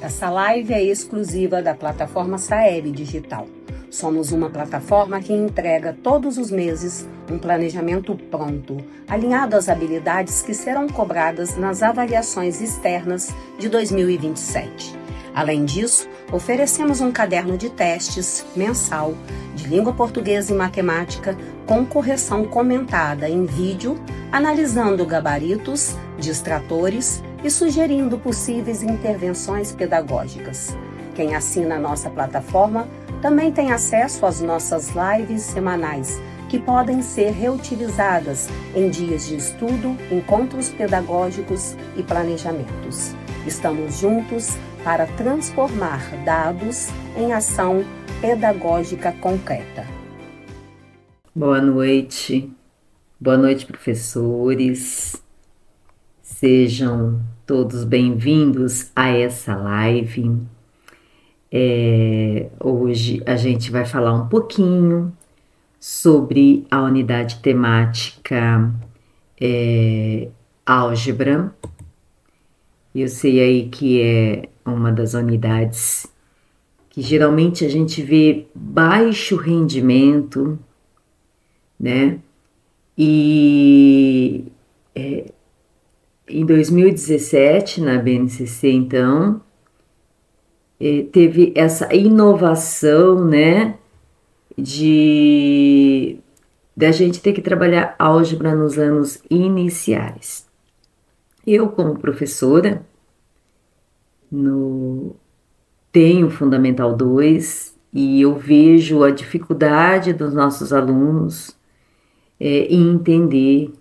Essa live é exclusiva da plataforma Saeb Digital. Somos uma plataforma que entrega todos os meses um planejamento pronto, alinhado às habilidades que serão cobradas nas avaliações externas de 2027. Além disso, oferecemos um caderno de testes mensal de língua portuguesa e matemática com correção comentada em vídeo, analisando gabaritos, distratores e sugerindo possíveis intervenções pedagógicas. Quem assina a nossa plataforma também tem acesso às nossas lives semanais, que podem ser reutilizadas em dias de estudo, encontros pedagógicos e planejamentos. Estamos juntos para transformar dados em ação pedagógica concreta. Boa noite, professores. Sejam todos bem-vindos a essa live. Hoje a gente vai falar um pouquinho sobre a unidade temática álgebra. Eu sei aí que é uma das unidades que geralmente a gente vê baixo rendimento, né? E em 2017, na BNCC, então, teve essa inovação, né, da gente ter que trabalhar álgebra nos anos iniciais. Eu, como professora, tenho Fundamental 2 e eu vejo a dificuldade dos nossos alunos em entender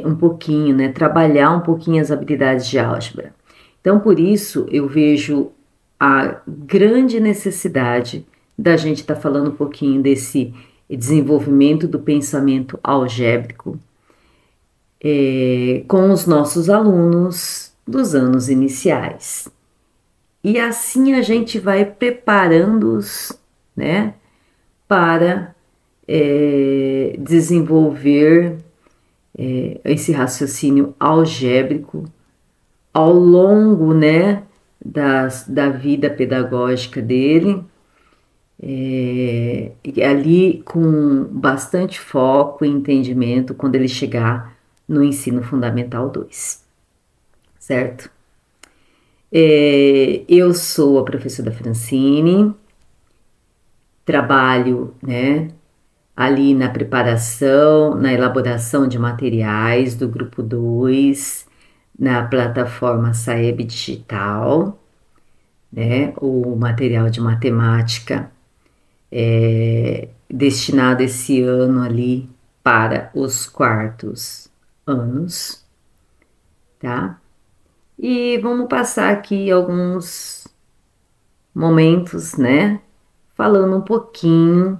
um pouquinho, né, trabalhar um pouquinho as habilidades de álgebra. Então, por isso, eu vejo a grande necessidade da gente estar falando um pouquinho desse desenvolvimento do pensamento algébrico com os nossos alunos dos anos iniciais. E assim a gente vai preparando-os, né, para desenvolver esse raciocínio algébrico ao longo, né, da vida pedagógica dele, ali com bastante foco e entendimento quando ele chegar no ensino fundamental 2, certo? Eu sou a professora Francine, trabalho, né, ali na preparação, na elaboração de materiais do grupo 2, na plataforma Saeb Digital, né, o material de matemática destinado esse ano ali para os quartos anos, tá? E vamos passar aqui alguns momentos, né, falando um pouquinho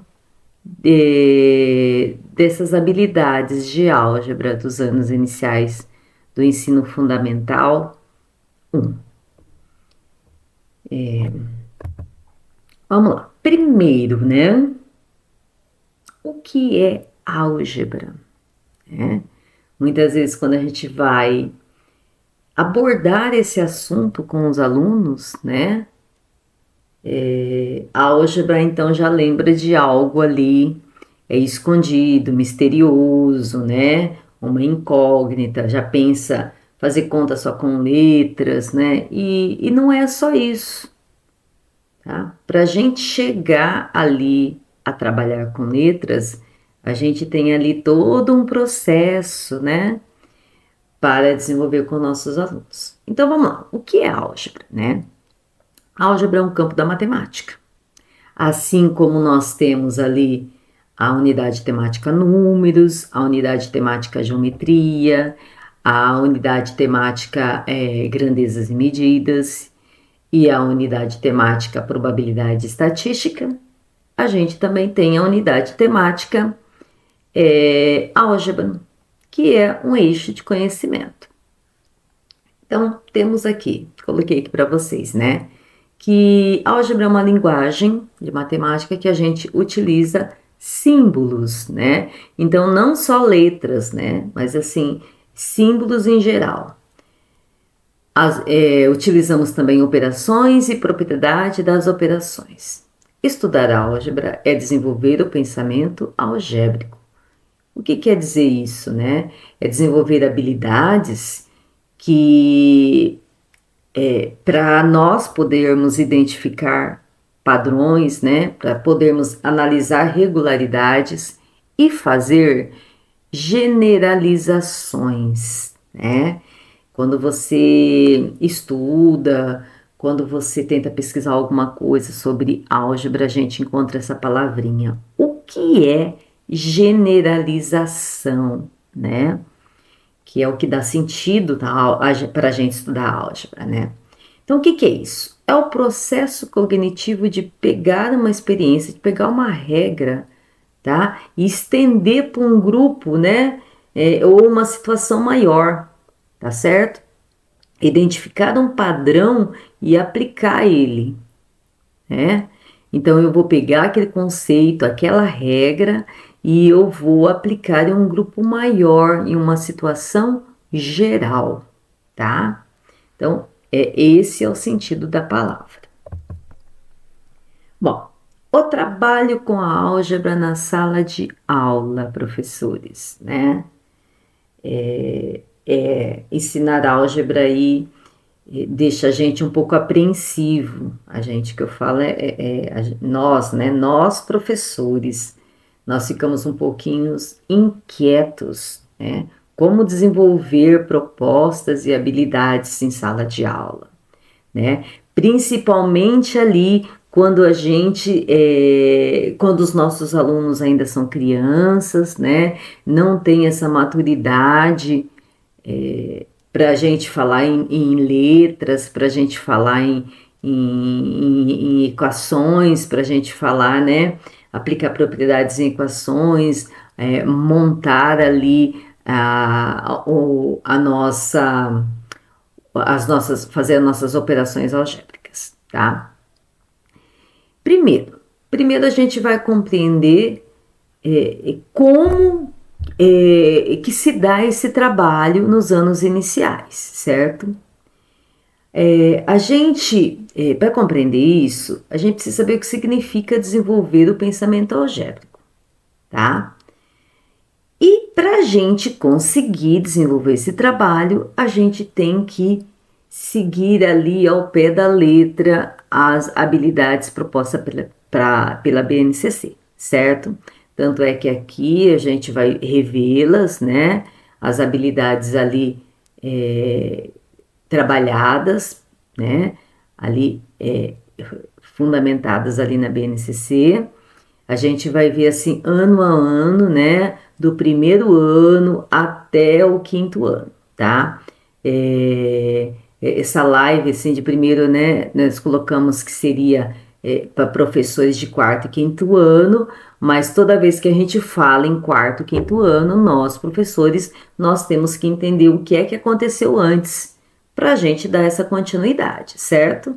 dessas habilidades de álgebra dos anos iniciais do ensino fundamental 1. Vamos lá. Primeiro, né? O que é álgebra? Muitas vezes, quando a gente vai abordar esse assunto com os alunos, né? A álgebra, então, já lembra de algo ali escondido, misterioso, né? Uma incógnita, já pensa fazer conta só com letras, né? E não é só isso, tá? Para a gente chegar ali a trabalhar com letras, a gente tem ali todo um processo, né? Para desenvolver com nossos alunos. Então, vamos lá. O que é álgebra, né? A álgebra é um campo da matemática. Assim como nós temos ali a unidade temática números, a unidade temática geometria, a unidade temática grandezas e medidas e a unidade temática probabilidade e estatística, a gente também tem a unidade temática álgebra, que é um eixo de conhecimento. Então, temos aqui, coloquei aqui para vocês, né? Que álgebra é uma linguagem de matemática que a gente utiliza símbolos, né? Então, não só letras, né? Mas, assim, símbolos em geral. Utilizamos também operações e propriedade das operações. Estudar álgebra é desenvolver o pensamento algébrico. O que quer dizer isso, né? É desenvolver habilidades que, para nós podermos identificar padrões, né? Para podermos analisar regularidades e fazer generalizações, né? Quando você estuda, quando você tenta pesquisar alguma coisa sobre álgebra, a gente encontra essa palavrinha. O que é generalização, né? Que é o que dá sentido para a gente estudar álgebra, né? Então, o que é isso? É o processo cognitivo de pegar uma experiência, de pegar uma regra, tá? E estender para um grupo, né? Ou uma situação maior, tá certo? Identificar um padrão e aplicar ele, né? Então eu vou pegar aquele conceito, aquela regra e eu vou aplicar em um grupo maior, em uma situação geral, tá? Então, esse é o sentido da palavra. Bom, o trabalho com a álgebra na sala de aula, professores, né? Ensinar álgebra aí deixa a gente um pouco apreensivo. A gente que eu falo nós, né? Nós, professores, nós ficamos um pouquinho inquietos, né? Como desenvolver propostas e habilidades em sala de aula, né? Principalmente ali quando quando os nossos alunos ainda são crianças, né? Não tem essa maturidade para a gente falar em letras, para a gente falar em equações, para a gente falar, né? Aplicar propriedades em equações, montar ali fazer as nossas operações algébricas, tá? Primeiro a gente vai compreender como que se dá esse trabalho nos anos iniciais, certo? Para compreender isso, a gente precisa saber o que significa desenvolver o pensamento algébrico, tá? E para a gente conseguir desenvolver esse trabalho, a gente tem que seguir ali ao pé da letra as habilidades propostas pela BNCC, certo? Tanto é que aqui a gente vai revê-las, né? As habilidades ali trabalhadas, né? Ali fundamentadas ali na BNCC. A gente vai ver assim ano a ano, né? Do primeiro ano até o quinto ano, tá? Essa live assim de primeiro, né? Nós colocamos que seria para professores de quarto e quinto ano, mas toda vez que a gente fala em quarto e quinto ano, nós professores, nós temos que entender o que é que aconteceu antes, para a gente dar essa continuidade, certo?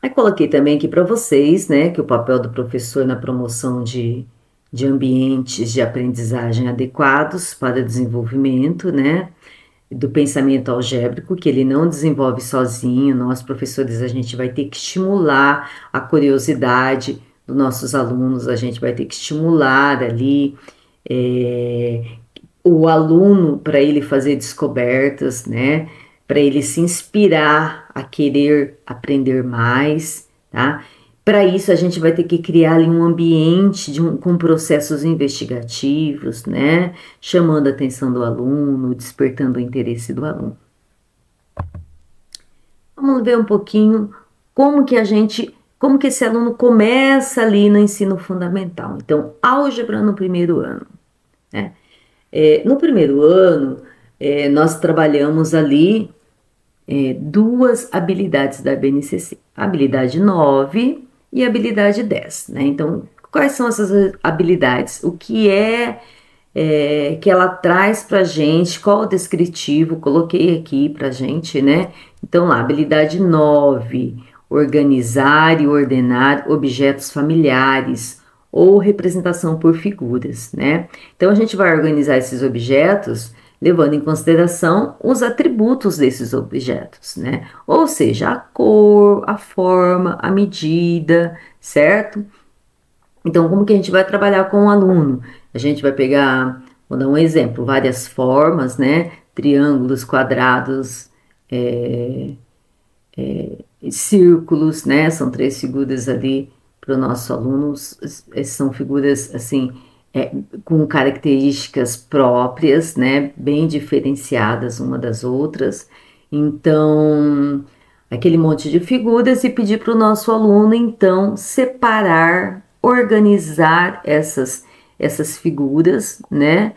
Aí coloquei também aqui para vocês, né, que o papel do professor na promoção de ambientes de aprendizagem adequados para desenvolvimento, né, do pensamento algébrico, que ele não desenvolve sozinho. Nós, professores, a gente vai ter que estimular a curiosidade dos nossos alunos, a gente vai ter que estimular ali o aluno para ele fazer descobertas, né, para ele se inspirar a querer aprender mais, tá? Para isso, a gente vai ter que criar ali um ambiente com processos investigativos, né? Chamando a atenção do aluno, despertando o interesse do aluno. Vamos ver um pouquinho como que esse aluno começa ali no ensino fundamental. Então, álgebra no primeiro ano, né? No primeiro ano, nós trabalhamos ali duas habilidades da BNCC, a habilidade 9 e a habilidade 10, né? Então, quais são essas habilidades? O que que ela traz pra gente? Qual o descritivo? Coloquei aqui pra gente, né? Então, lá, habilidade 9, organizar e ordenar objetos familiares ou representação por figuras, né? Então, a gente vai organizar esses objetos levando em consideração os atributos desses objetos, né? Ou seja, a cor, a forma, a medida, certo? Então, como que a gente vai trabalhar com o aluno? A gente vai pegar, vou dar um exemplo, várias formas, né? Triângulos, quadrados, círculos, né? São três figuras ali para o nosso aluno, são figuras assim, é, com características próprias, né? Bem diferenciadas uma das outras. Então, aquele monte de figuras e pedir para o nosso aluno, então, separar, organizar essas figuras, né?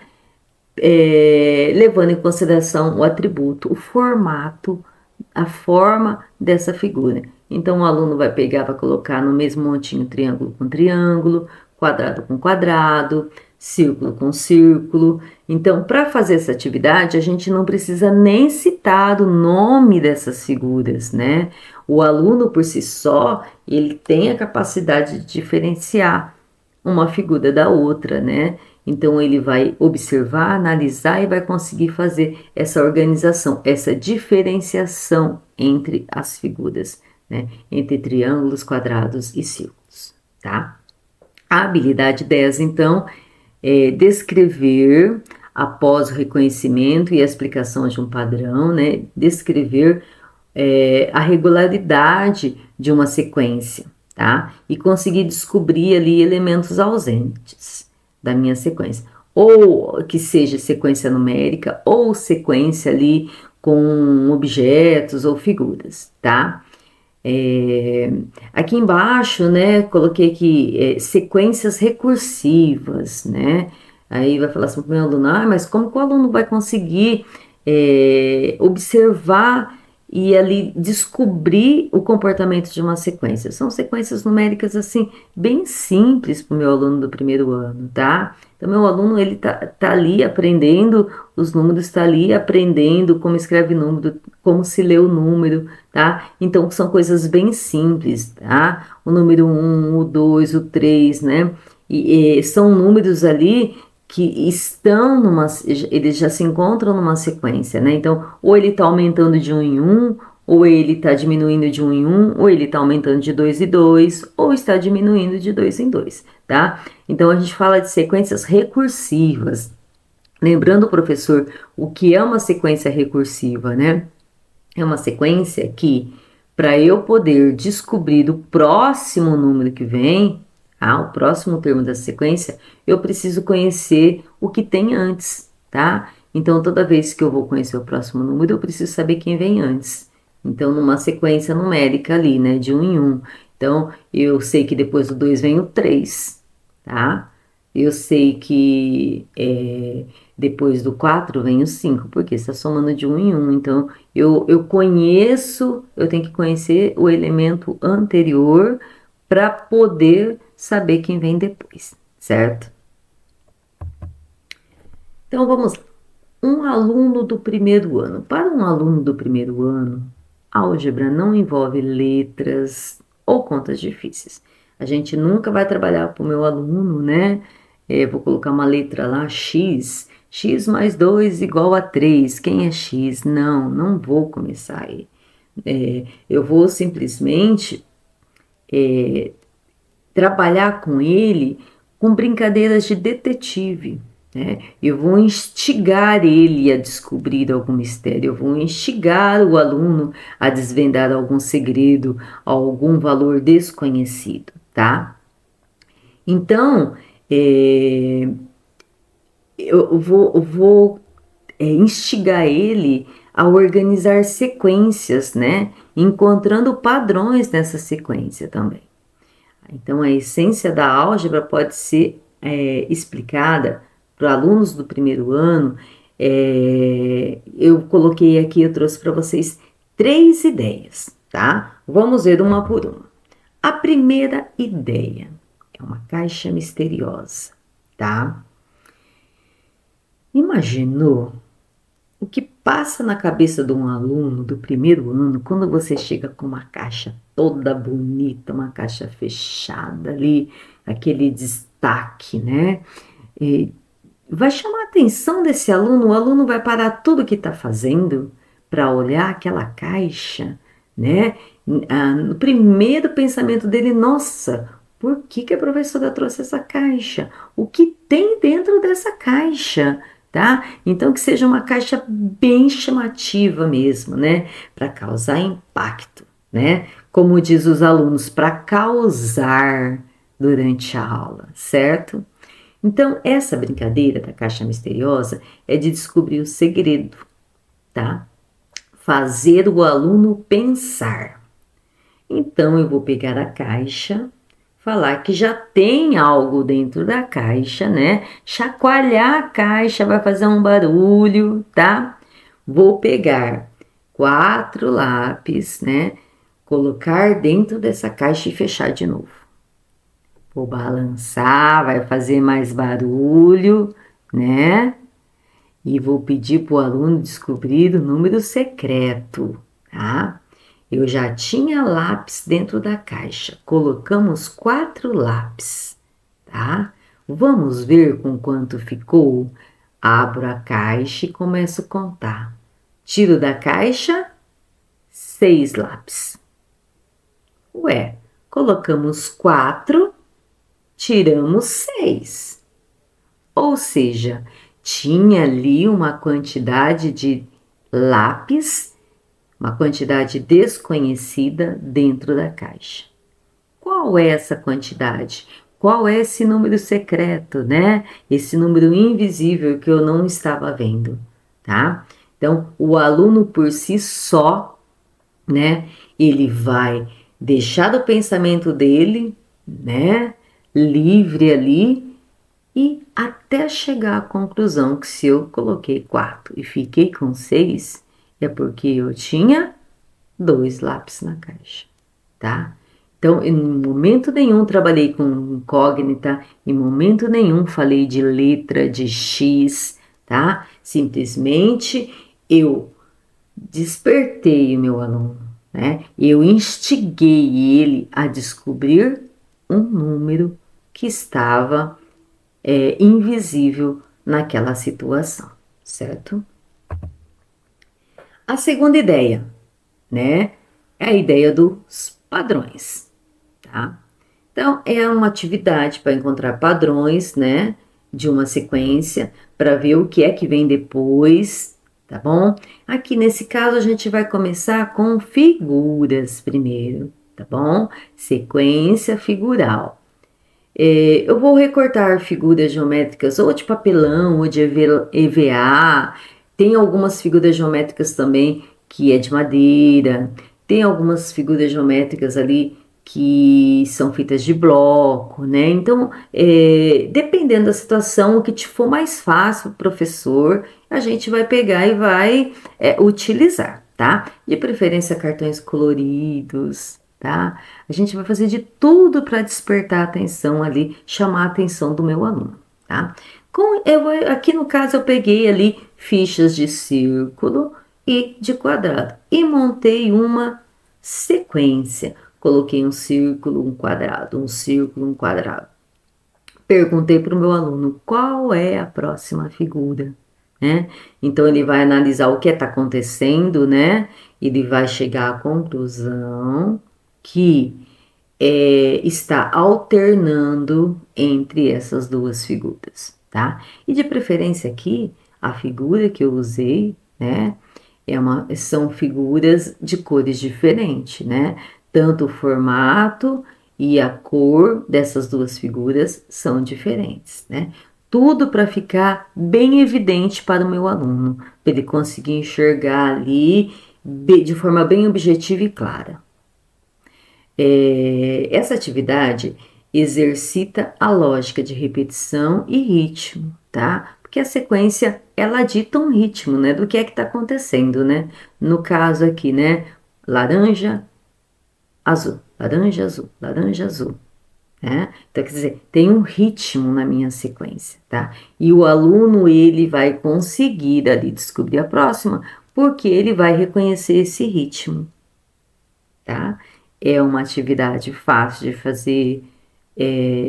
Levando em consideração o atributo, o formato, a forma dessa figura. Então, o aluno vai pegar, vai colocar no mesmo montinho triângulo com triângulo, quadrado com quadrado, círculo com círculo. Então, para fazer essa atividade, a gente não precisa nem citar o nome dessas figuras, né? O aluno, por si só, ele tem a capacidade de diferenciar uma figura da outra, né? Então ele vai observar, analisar e vai conseguir fazer essa organização, essa diferenciação entre as figuras, né? Entre triângulos, quadrados e círculos, tá? A habilidade 10, então, é descrever, após o reconhecimento e a explicação de um padrão, né? Descrever a regularidade de uma sequência, tá? E conseguir descobrir ali elementos ausentes da minha sequência. Ou que seja sequência numérica, ou sequência ali com objetos ou figuras, tá? Aqui embaixo, né, coloquei aqui sequências recursivas, né? Aí vai falar assim para o meu aluno, mas como que o aluno vai conseguir observar e ali descobrir o comportamento de uma sequência? São sequências numéricas assim, bem simples para o meu aluno do primeiro ano, tá? Então, meu aluno, ele tá ali aprendendo os números, tá ali aprendendo como escreve número, como se lê o número, tá? Então, são coisas bem simples, tá? O número 1, o 2, o 3, né? E são números ali que estão eles já se encontram numa sequência, né? Então, ou ele está aumentando de um em um, ou ele está diminuindo de um em um, ou ele está aumentando de dois em dois, ou está diminuindo de dois em dois, tá? Então, a gente fala de sequências recursivas. Lembrando, professor, o que é uma sequência recursiva, né? É uma sequência que, para eu poder descobrir o próximo número que vem, o próximo termo da sequência, eu preciso conhecer o que tem antes, tá? Então, toda vez que eu vou conhecer o próximo número, eu preciso saber quem vem antes. Então, numa sequência numérica ali, né, de um em um. Então, eu sei que depois do 2 vem o 3, tá? Eu sei que depois do 4 vem o 5, porque está somando de um em um. Então, eu tenho que conhecer o elemento anterior para poder saber quem vem depois, certo? Então, vamos lá. Um aluno do primeiro ano. Para um aluno do primeiro ano, álgebra não envolve letras ou contas difíceis. A gente nunca vai trabalhar para o meu aluno, né? Vou colocar uma letra lá, X. X mais 2 igual a 3. Quem é X? Não, não vou começar aí. Eu vou simplesmente trabalhar com ele com brincadeiras de detetive, né? Eu vou instigar ele a descobrir algum mistério, eu vou instigar o aluno a desvendar algum segredo, algum valor desconhecido, tá? Então, eu vou instigar ele a organizar sequências, né? Encontrando padrões nessa sequência também. Então, a essência da álgebra pode ser explicada para alunos do primeiro ano. Eu coloquei aqui, eu trouxe para vocês 3 ideias, tá? Vamos ver uma por uma. A primeira ideia é uma caixa misteriosa, tá? Imaginou o que passa na cabeça de um aluno do primeiro ano quando você chega com uma caixa toda bonita, uma caixa fechada ali, aquele destaque, né? vai chamar a atenção desse aluno, o aluno vai parar tudo que está fazendo para olhar aquela caixa, né? No primeiro pensamento dele, nossa, por que que a professora trouxe essa caixa? O que tem dentro dessa caixa, tá? Então que seja uma caixa bem chamativa mesmo, né? Para causar impacto, né? Como diz os alunos, para causar durante a aula, certo? Então, essa brincadeira da caixa misteriosa é de descobrir o segredo, tá? Fazer o aluno pensar. Então, eu vou pegar a caixa, falar que já tem algo dentro da caixa, né? Chacoalhar a caixa vai fazer um barulho, tá? Vou pegar 4 lápis, né? Colocar dentro dessa caixa e fechar de novo. Vou balançar, vai fazer mais barulho, né? E vou pedir para o aluno descobrir o número secreto, tá? Eu já tinha lápis dentro da caixa. Colocamos 4 lápis, tá? Vamos ver com quanto ficou? Abro a caixa e começo a contar. Tiro da caixa 6 lápis. Ué, colocamos 4, tiramos 6. Ou seja, tinha ali uma quantidade de lápis, uma quantidade desconhecida dentro da caixa. Qual é essa quantidade? Qual é esse número secreto, né? Esse número invisível que eu não estava vendo, tá? Então, o aluno por si só, né? Ele vai deixar o pensamento dele, né? Livre ali e até chegar à conclusão que se eu coloquei 4 e fiquei com 6, é porque eu tinha 2 lápis na caixa, tá? Então, em momento nenhum trabalhei com incógnita, em momento nenhum falei de letra, de X, tá? Simplesmente eu despertei o meu aluno, né? Eu instiguei ele a descobrir um número que estava invisível naquela situação, certo? A segunda ideia, né, é a ideia dos padrões, tá? Então, é uma atividade para encontrar padrões, né, de uma sequência, para ver o que é que vem depois, tá bom? Aqui nesse caso, a gente vai começar com figuras primeiro, tá bom? Sequência figural. Eu vou recortar figuras geométricas ou de papelão ou de EVA. Tem algumas figuras geométricas também que é de madeira. Tem algumas figuras geométricas ali que são feitas de bloco, né? Então, dependendo da situação, o que te for mais fácil, professor, a gente vai pegar e vai utilizar, tá? De preferência, cartões coloridos, tá? A gente vai fazer de tudo para despertar a atenção ali, chamar a atenção do meu aluno, tá? Aqui no caso eu peguei ali fichas de círculo e de quadrado e montei uma sequência. Coloquei um círculo, um quadrado, um círculo, um quadrado. Perguntei para o meu aluno qual é a próxima figura, né? Então ele vai analisar o que está acontecendo, né? Ele vai chegar à conclusão que está alternando entre essas duas figuras, tá? E de preferência aqui, a figura que eu usei, né? São figuras de cores diferentes, né? Tanto o formato e a cor dessas duas figuras são diferentes, né? Tudo para ficar bem evidente para o meu aluno, para ele conseguir enxergar ali de forma bem objetiva e clara. Essa atividade exercita a lógica de repetição e ritmo, tá? Porque a sequência, ela dita um ritmo, né? Do que é que tá acontecendo, né? No caso aqui, né? Laranja, azul, laranja, azul, laranja, azul, né? Então, quer dizer, tem um ritmo na minha sequência, tá? E o aluno, ele vai conseguir ali descobrir a próxima, porque ele vai reconhecer esse ritmo, tá? É uma atividade fácil de fazer,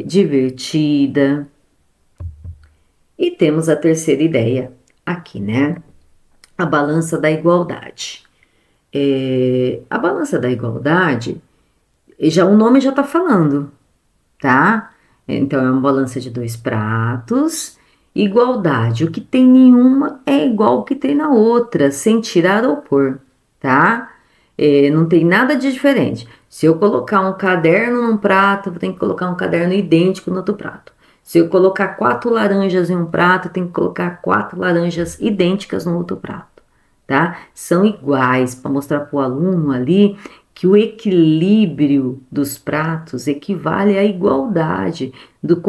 divertida. E temos a terceira ideia aqui, né? A balança da igualdade. A balança da igualdade, já o nome já está falando, tá? Então, é uma balança de 2 pratos. Igualdade, o que tem nenhuma é igual ao que tem na outra, sem tirar ou pôr, tá? Não tem nada de diferente. Se eu colocar um caderno num prato, eu tenho que colocar um caderno idêntico no outro prato. Se eu colocar 4 laranjas em um prato, eu tenho que colocar 4 laranjas idênticas no outro prato, tá? São iguais, para mostrar para o aluno ali que o equilíbrio dos pratos equivale à igualdade dos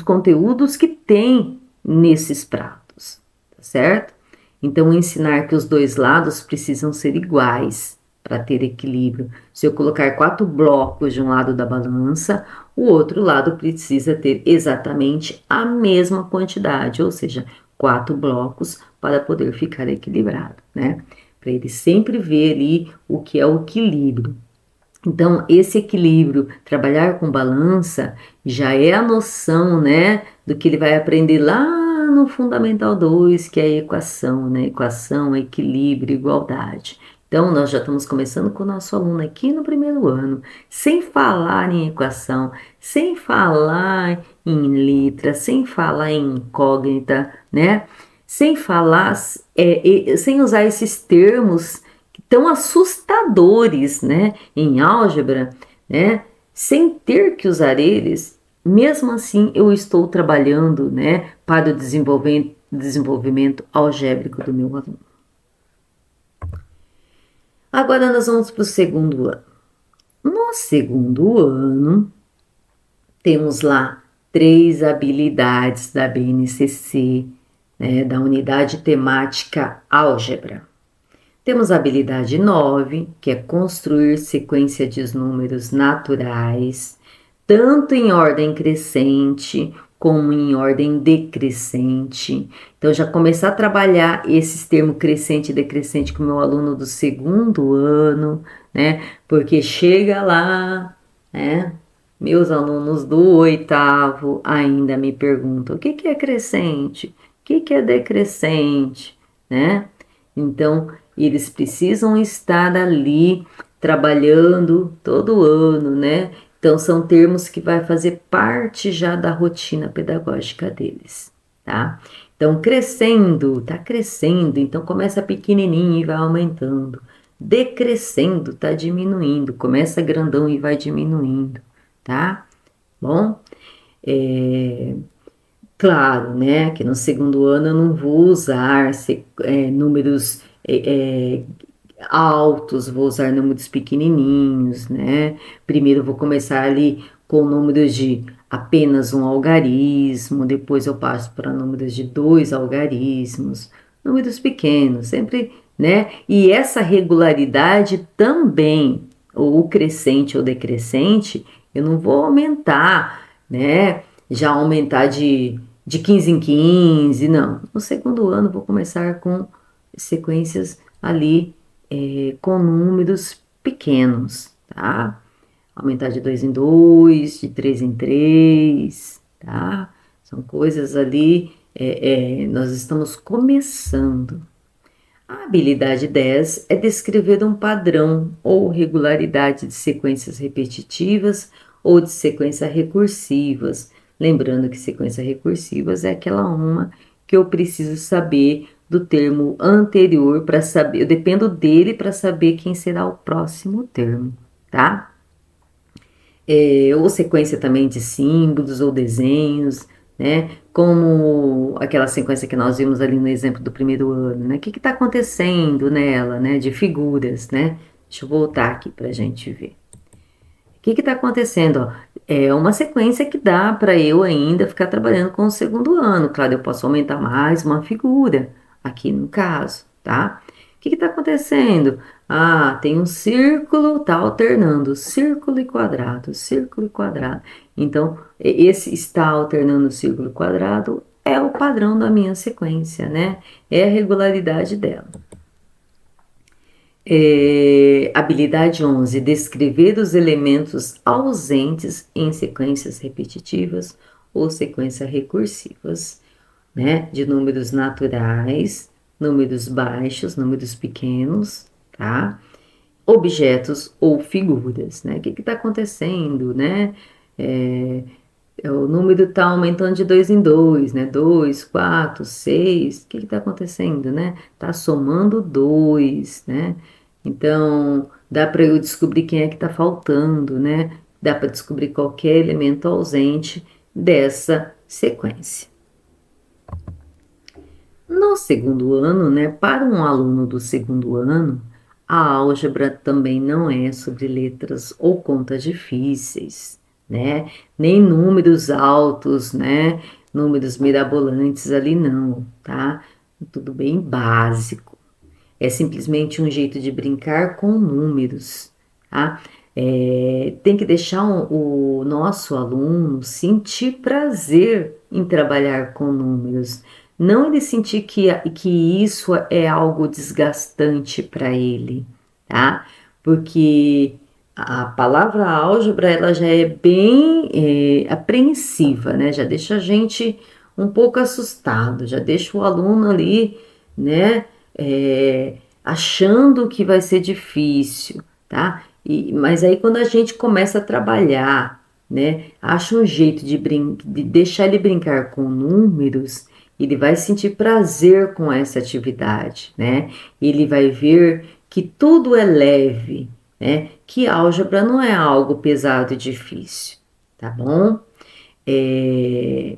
conteúdos que tem nesses pratos, tá certo? Então, ensinar que os dois lados precisam ser iguais para ter equilíbrio. Se eu colocar 4 blocos de um lado da balança, o outro lado precisa ter exatamente a mesma quantidade, ou seja, 4 blocos para poder ficar equilibrado, né? Para ele sempre ver ali o que é o equilíbrio. Então, esse equilíbrio, trabalhar com balança, já é a noção, né, do que ele vai aprender lá no Fundamental 2, que é a equação, né? Equação, equilíbrio, igualdade. Então, nós já estamos começando com o nosso aluno aqui no primeiro ano, sem falar em equação, sem falar em letra, sem falar em incógnita, né? Sem falar, sem usar esses termos tão assustadores, né, em álgebra, né, sem ter que usar eles, mesmo assim eu estou trabalhando, né, para o desenvolvimento algébrico do meu aluno. Agora nós vamos para o segundo ano. No segundo ano, temos lá 3 habilidades da BNCC, né, da unidade temática álgebra. Temos a habilidade 9, que é construir sequência de números naturais, tanto em ordem crescente como em ordem decrescente. Então, já começar a trabalhar esses termos crescente e decrescente com o meu aluno do segundo ano, né? Porque chega lá, né? Meus alunos do oitavo ainda me perguntam: o que é crescente? O que é decrescente? Né? Então, eles precisam estar ali trabalhando todo ano, né? Então, são termos que vai fazer parte já da rotina pedagógica deles, tá? Então, crescendo, tá crescendo, então começa pequenininho e vai aumentando. Decrescendo, tá diminuindo, começa grandão e vai diminuindo, tá? Bom, claro, né, que no segundo ano eu não vou usar números altos, vou usar números pequenininhos, né? Primeiro eu vou começar ali com números de apenas um algarismo, depois eu passo para números de 2 algarismos, números pequenos, sempre, né? E essa regularidade também, ou crescente ou decrescente, eu não vou aumentar, né? Já aumentar de 15 em 15, não. No segundo ano vou começar com sequências ali com números pequenos, tá? Aumentar de 2 em 2, de 3 em 3, tá? São coisas ali, nós estamos começando. A habilidade 10 é descrever um padrão ou regularidade de sequências repetitivas ou de sequências recursivas. Lembrando que sequências recursivas é aquela uma que eu preciso saber do termo anterior para saber, eu dependo dele para saber quem será o próximo termo, tá? Ou sequência também de símbolos ou desenhos, né? Como aquela sequência que nós vimos ali no exemplo do primeiro ano, né? O que está acontecendo nela, né? De figuras, né? Deixa eu voltar aqui para a gente ver. O que está acontecendo? Ó, é uma sequência que dá para eu ainda ficar trabalhando com o segundo ano. Claro, eu posso aumentar mais uma figura, aqui no caso, tá? O que está acontecendo? Ah, tem um círculo, tá alternando círculo e quadrado, círculo e quadrado. Então, esse está alternando círculo e quadrado é o padrão da minha sequência, né? É a regularidade dela. Habilidade 11, descrever os elementos ausentes em sequências repetitivas ou sequências recursivas, né? De números naturais, números baixos, números pequenos, tá? Objetos ou figuras, né? O que está acontecendo, né? O número está aumentando de 2 em 2, né? 2, 4, 6. O que está acontecendo, né? Está somando 2, né? Então, dá para eu descobrir quem é que está faltando, né? Dá para descobrir qualquer elemento ausente dessa sequência. No segundo ano, né? Para um aluno do segundo ano, a álgebra também não é sobre letras ou contas difíceis, né? Nem números altos, né? Números mirabolantes ali não, tá? Tudo bem básico. É simplesmente um jeito de brincar com números, tá? Tem que deixar o nosso aluno sentir prazer em trabalhar com números, não ele sentir que isso é algo desgastante para ele, tá? Porque a palavra álgebra ela já é bem apreensiva, né? Já deixa a gente um pouco assustado, já deixa o aluno ali, né? Achando que vai ser difícil, tá? Mas aí quando a gente começa a trabalhar, né? Acha um jeito de deixar ele brincar com números, ele vai sentir prazer com essa atividade, né? Ele vai ver que tudo é leve, né? Que álgebra não é algo pesado e difícil, tá bom? É,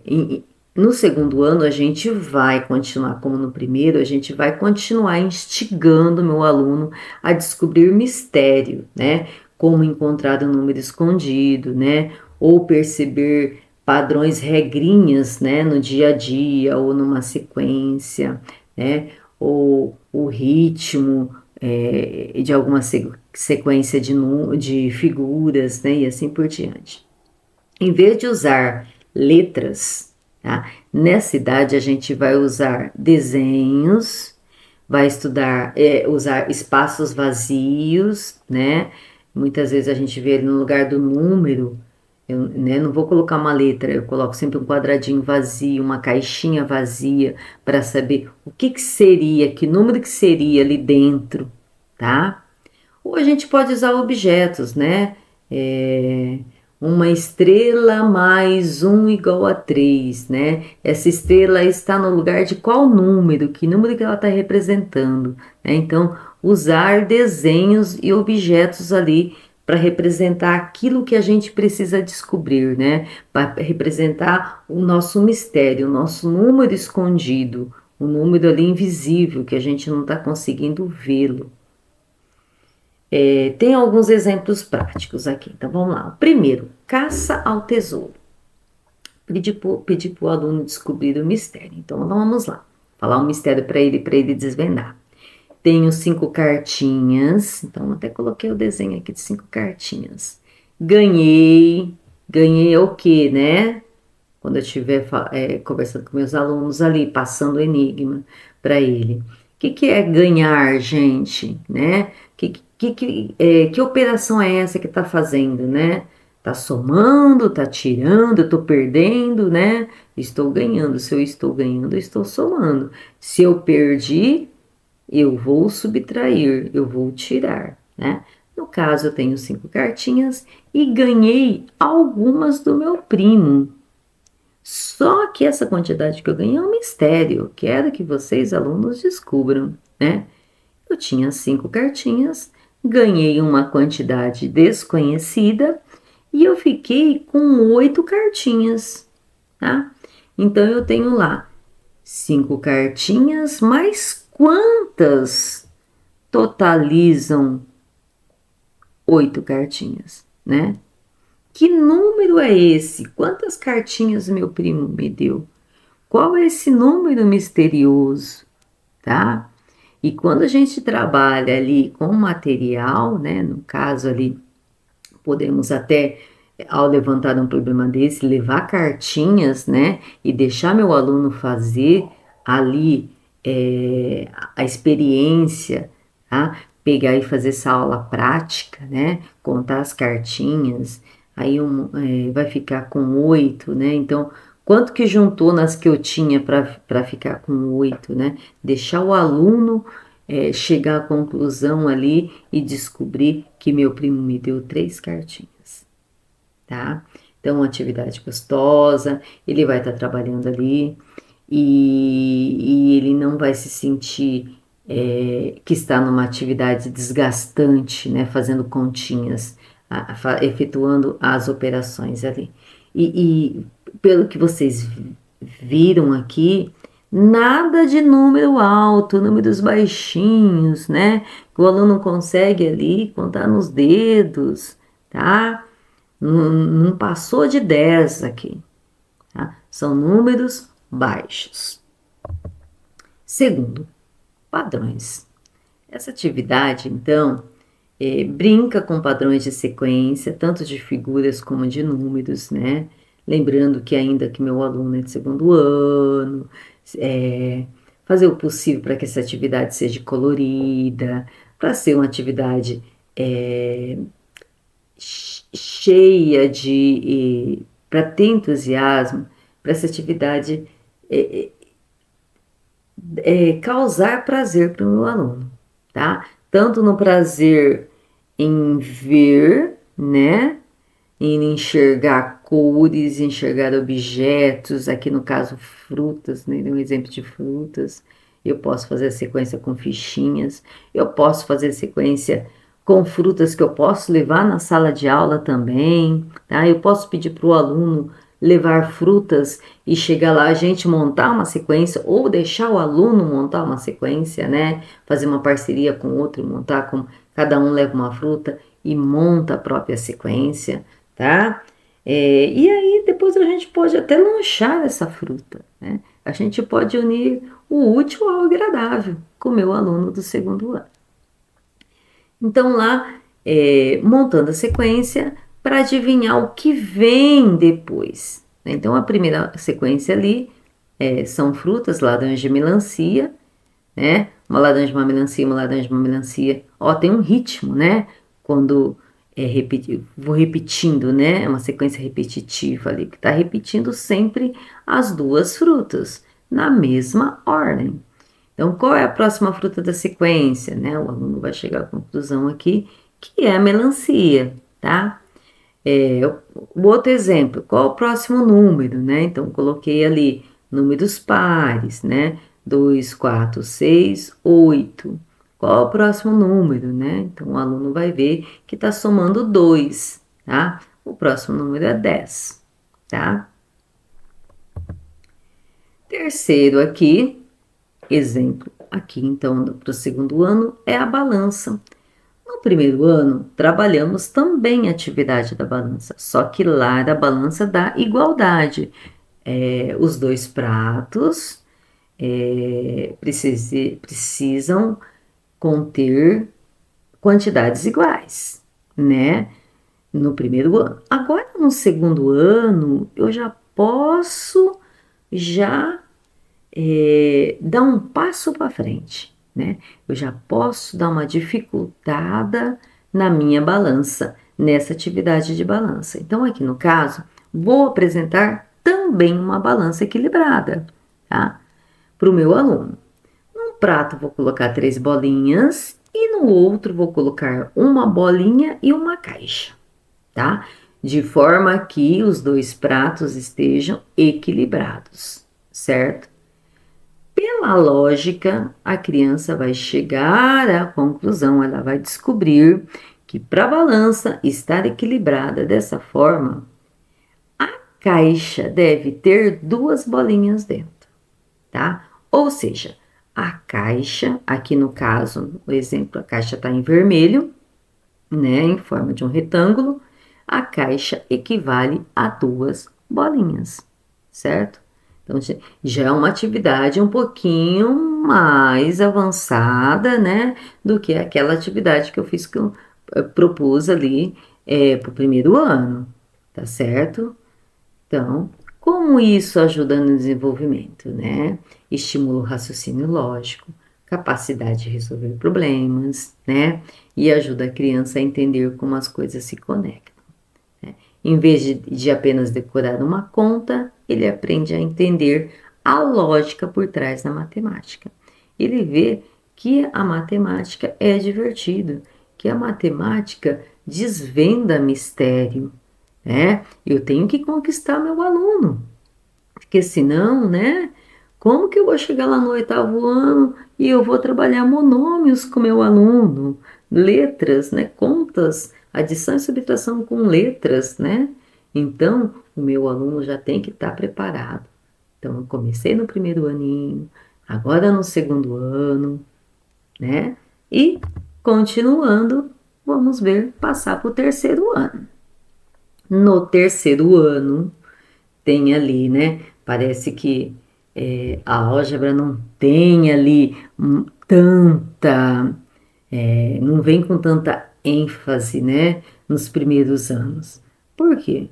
no segundo ano, a gente vai continuar, como no primeiro, a gente vai continuar instigando o meu aluno a descobrir mistério, né? Como encontrar um número escondido, né? Ou perceber padrões, regrinhas, né? No dia a dia ou numa sequência, né? Ou o ritmo de alguma sequência de figuras, né? E assim por diante. Em vez de usar letras, tá? Nessa idade a gente vai usar desenhos, vai usar espaços vazios, né? Muitas vezes a gente vê ele no lugar do número, né? Não vou colocar uma letra, eu coloco sempre um quadradinho vazio, uma caixinha vazia, para saber o que seria, que número que seria ali dentro, tá? Ou a gente pode usar objetos, né? Uma estrela mais um igual a 3, né? Essa estrela está no lugar de qual número? Que número que ela está representando, né? Então, usar desenhos e objetos ali para representar aquilo que a gente precisa descobrir, né? Para representar o nosso mistério, o nosso número escondido, o número ali invisível que a gente não está conseguindo vê-lo. Tem alguns exemplos práticos aqui, então vamos lá. O primeiro, caça ao tesouro. Pedir para o aluno descobrir o mistério. Então vamos lá, falar um mistério para ele desvendar. Tenho 5 cartinhas, então até coloquei o desenho aqui de 5 cartinhas. Ganhei é o quê, né? Quando eu estiver conversando com meus alunos ali, passando o enigma para ele. O que é ganhar, gente, né? Que operação é essa que está fazendo, né? Tá somando, tá tirando, eu tô perdendo, né? Estou ganhando. Se eu estou ganhando, eu estou somando. Se eu perdi, eu vou subtrair, eu vou tirar, né? No caso, eu tenho 5 cartinhas e ganhei algumas do meu primo. Só que essa quantidade que eu ganhei é um mistério. Quero que vocês, alunos, descubram, né? Eu tinha 5 cartinhas, ganhei uma quantidade desconhecida e eu fiquei com 8 cartinhas, tá? Então eu tenho lá 5 cartinhas, mas quantas totalizam 8 cartinhas, né? Que número é esse? Quantas cartinhas meu primo me deu? Qual é esse número misterioso, tá? E quando a gente trabalha ali com material, né? No caso ali, podemos até, ao levantar um problema desse, levar cartinhas, né? E deixar meu aluno fazer ali a experiência, tá? Pegar e fazer essa aula prática, né? Contar as cartinhas, aí vai ficar com 8, né? Então, quanto que juntou nas que eu tinha para ficar com 8, né? Deixar o aluno chegar à conclusão ali e descobrir que meu primo me deu 3 cartinhas, tá? Então, uma atividade gostosa, ele vai estar trabalhando ali e ele não vai se sentir que está numa atividade desgastante, né? Fazendo continhas, efetuando as operações ali. E pelo que vocês viram aqui, nada de número alto, números baixinhos, né? Que o aluno consegue ali contar nos dedos, tá? Não passou de 10 aqui, tá? São números baixos. Segundo, padrões. Essa atividade, então, brinca com padrões de sequência, tanto de figuras como de números, né? Lembrando que ainda que meu aluno é de segundo ano, fazer o possível para que essa atividade seja colorida, para ser uma atividade cheia de para ter entusiasmo, para essa atividade causar prazer para o meu aluno, tá? Tanto no prazer em ver, né? Em enxergar cores, enxergar objetos, aqui no caso frutas, né? Um exemplo de frutas. Eu posso fazer a sequência com fichinhas, eu posso fazer a sequência com frutas que eu posso levar na sala de aula também, tá? Eu posso pedir para o aluno levar frutas e chegar lá a gente montar uma sequência ou deixar o aluno montar uma sequência, né? Fazer uma parceria com outro, montar com cada um leva uma fruta e monta a própria sequência, tá? E aí depois a gente pode até lanchar essa fruta, né? A gente pode unir o útil ao agradável com o meu aluno do segundo ano. Então lá, montando a sequência para adivinhar o que vem depois, né? Então a primeira sequência ali são frutas, laranja e melancia, né? Uma laranja, uma melancia, uma laranja, uma melancia. Ó, tem um ritmo, né? Quando vou repetindo, né? É uma sequência repetitiva ali, que tá repetindo sempre as duas frutas, na mesma ordem. Então, qual é a próxima fruta da sequência, né? O aluno vai chegar à conclusão aqui, que é a melancia, tá? O outro exemplo, qual o próximo número, né? Então, coloquei ali números pares, né? 2, 4, 6, 8. Qual o próximo número, né? Então, o aluno vai ver que está somando 2, tá? O próximo número é 10, tá? Terceiro aqui, exemplo aqui, então, para o segundo ano, é a balança. No primeiro ano, trabalhamos também a atividade da balança, só que lá era a balança da igualdade. Os dois pratos precisam conter quantidades iguais, né? No primeiro ano. Agora, no segundo ano, eu já posso dar um passo para frente, né? Eu já posso dar uma dificultada na minha balança, nessa atividade de balança. Então, aqui no caso, vou apresentar também uma balança equilibrada, tá? Para o meu aluno. Num prato, vou colocar 3 bolinhas e no outro, vou colocar uma bolinha e uma caixa, tá? De forma que os dois pratos estejam equilibrados, certo? Pela lógica, a criança vai chegar à conclusão, ela vai descobrir que para a balança estar equilibrada dessa forma, a caixa deve ter 2 bolinhas dentro, tá? Ou seja, a caixa, aqui no caso, o exemplo, a caixa está em vermelho, né, em forma de um retângulo, a caixa equivale a 2 bolinhas, certo? Então, já é uma atividade um pouquinho mais avançada, né, do que aquela atividade que eu fiz, que eu propus ali para o primeiro ano, tá certo? Então, como isso ajuda no desenvolvimento, né? Estimula o raciocínio lógico, capacidade de resolver problemas, né? E ajuda a criança a entender como as coisas se conectam, né? Em vez de apenas decorar uma conta, ele aprende a entender a lógica por trás da matemática. Ele vê que a matemática é divertido, que a matemática desvenda mistério, né? Eu tenho que conquistar meu aluno, porque senão, né? Como que eu vou chegar lá no 8º ano e eu vou trabalhar monômios com meu aluno? Letras, né? Contas, adição e subtração com letras, né? Então, o meu aluno já tem que estar preparado. Então, eu comecei no primeiro aninho, agora no segundo ano, né? E, continuando, vamos ver, passar para o terceiro ano. No terceiro ano, tem ali, né? Parece que a álgebra não tem ali não vem com tanta ênfase, né? Nos primeiros anos. Por quê?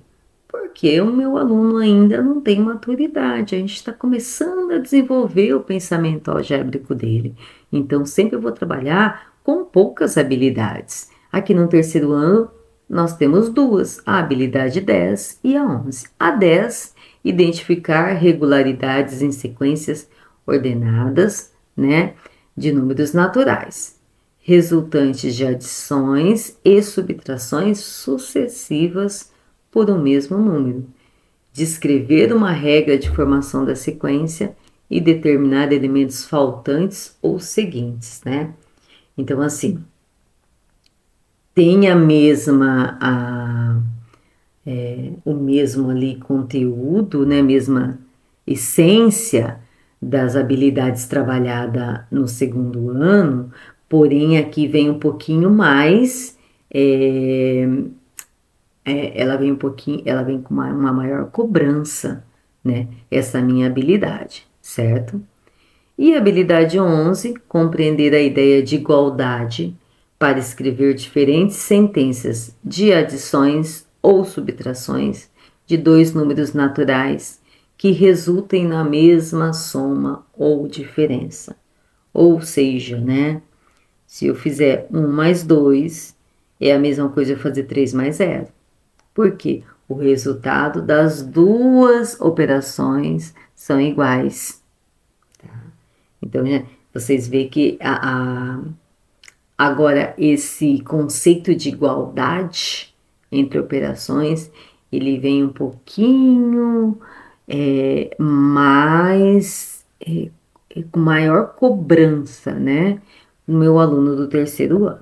Porque o meu aluno ainda não tem maturidade, a gente está começando a desenvolver o pensamento algébrico dele. Então, sempre eu vou trabalhar com poucas habilidades. Aqui no terceiro ano, nós temos duas, a habilidade 10 e a 11. A 10, identificar regularidades em sequências ordenadas, né, de números naturais, resultantes de adições e subtrações sucessivas por um mesmo número, descrever uma regra de formação da sequência e determinar elementos faltantes ou seguintes, né? Então, assim, tem o mesmo ali conteúdo, né? Mesma essência das habilidades trabalhada no segundo ano, porém aqui vem um pouquinho mais ela vem ela vem com uma maior cobrança, né? Essa minha habilidade, certo? E a habilidade 11, compreender a ideia de igualdade para escrever diferentes sentenças de adições ou subtrações de dois números naturais que resultem na mesma soma ou diferença. Ou seja, né? Se eu fizer 1 mais 2, é a mesma coisa eu fazer 3 mais 0. Porque o resultado das duas operações são iguais. Tá? Então, né, vocês veem que agora esse conceito de igualdade entre operações, ele vem um pouquinho mais, com maior cobrança, né? No meu aluno do terceiro ano.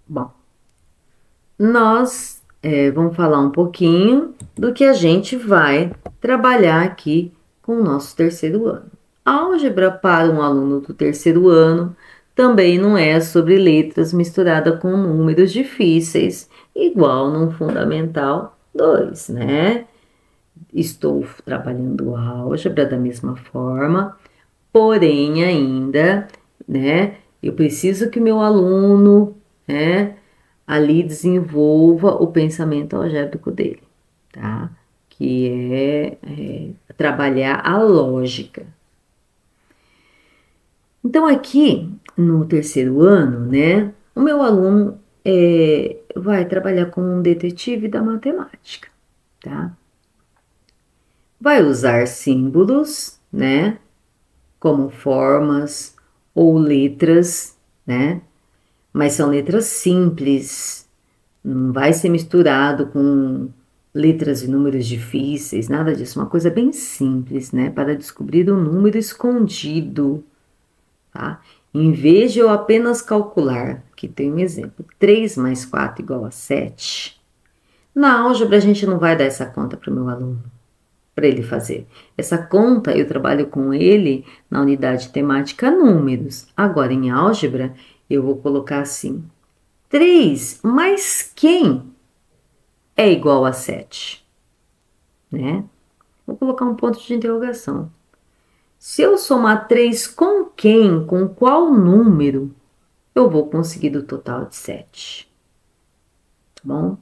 Bom, nós vamos falar um pouquinho do que a gente vai trabalhar aqui com o nosso terceiro ano. A álgebra para um aluno do terceiro ano também não é sobre letras misturada com números difíceis, igual no Fundamental 2, né? Estou trabalhando a álgebra da mesma forma, porém ainda, né? Eu preciso que o meu aluno, né? Ali desenvolva o pensamento algébrico dele, tá? Que é trabalhar a lógica. Então, aqui no terceiro ano, né, o meu aluno vai trabalhar como um detetive da matemática, tá? Vai usar símbolos, né, como formas ou letras, né? Mas são letras simples, não vai ser misturado com letras e números difíceis, nada disso. Uma coisa bem simples, né? Para descobrir um número escondido, tá? Em vez de eu apenas calcular, que tem um exemplo, 3 mais 4 igual a 7. Na álgebra a gente não vai dar essa conta para o meu aluno, para ele fazer. Essa conta eu trabalho com ele na unidade temática números. Agora em álgebra eu vou colocar assim: 3 mais quem é igual a 7, né? Vou colocar um ponto de interrogação. Se eu somar 3 com quem, com qual número, eu vou conseguir o total de 7. Tá bom?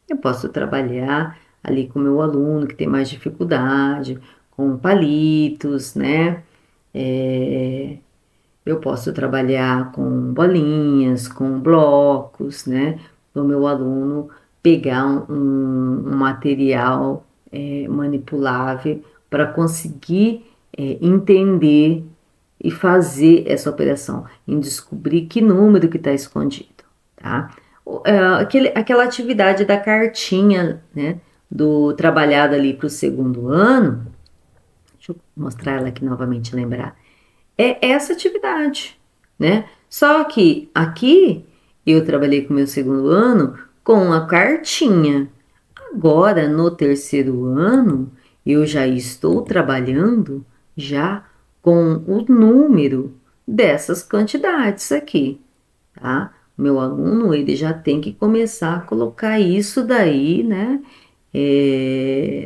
Eu posso trabalhar ali com o meu aluno que tem mais dificuldade, com palitos, né? Eu posso trabalhar com bolinhas, com blocos, né? do meu aluno pegar um material manipulável para conseguir entender e fazer essa operação, em descobrir que número que está escondido, tá? Aquela atividade da cartinha, né, do trabalhado ali para o segundo ano, deixa eu mostrar ela aqui novamente, lembrar, é essa atividade, né? Só que aqui eu trabalhei com o meu segundo ano com a cartinha. Agora, no terceiro ano, eu já estou trabalhando já com o número dessas quantidades aqui, tá? Meu aluno, ele já tem que começar a colocar isso daí, né,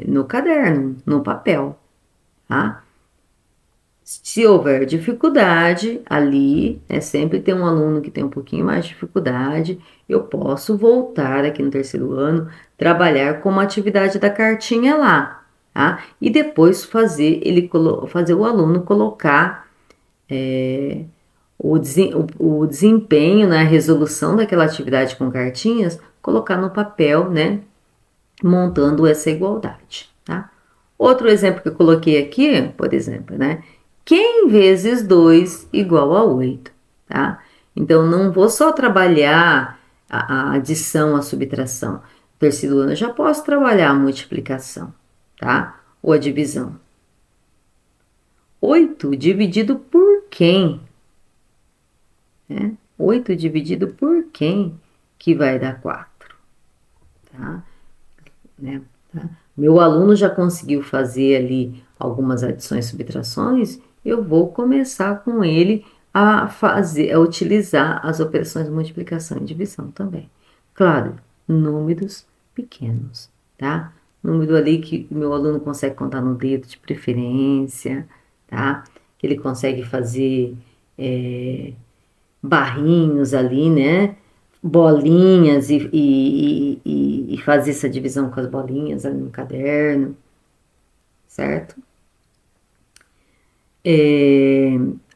no caderno, no papel, tá? Se houver dificuldade ali, sempre tem um aluno que tem um pouquinho mais de dificuldade, eu posso voltar aqui no terceiro ano, trabalhar com uma atividade da cartinha lá, tá? E depois fazer o aluno colocar o desempenho, né, a resolução daquela atividade com cartinhas, colocar no papel, né, montando essa igualdade, tá? Outro exemplo que eu coloquei aqui, por exemplo, né? Quem vezes 2 igual a 8, tá? Então, não vou só trabalhar a adição, a subtração. No terceiro ano, eu já posso trabalhar a multiplicação, tá? Ou a divisão. 8 dividido por quem? 8 dividido por quem que vai dar 4, tá? Né? Tá? Meu aluno já conseguiu fazer ali algumas adições e subtrações, eu vou começar com ele a utilizar as operações de multiplicação e divisão também. Claro, números pequenos, tá? Número ali que o meu aluno consegue contar no dedo de preferência, tá? Que ele consegue fazer barrinhos ali, né? Bolinhas e fazer essa divisão com as bolinhas ali no caderno, certo?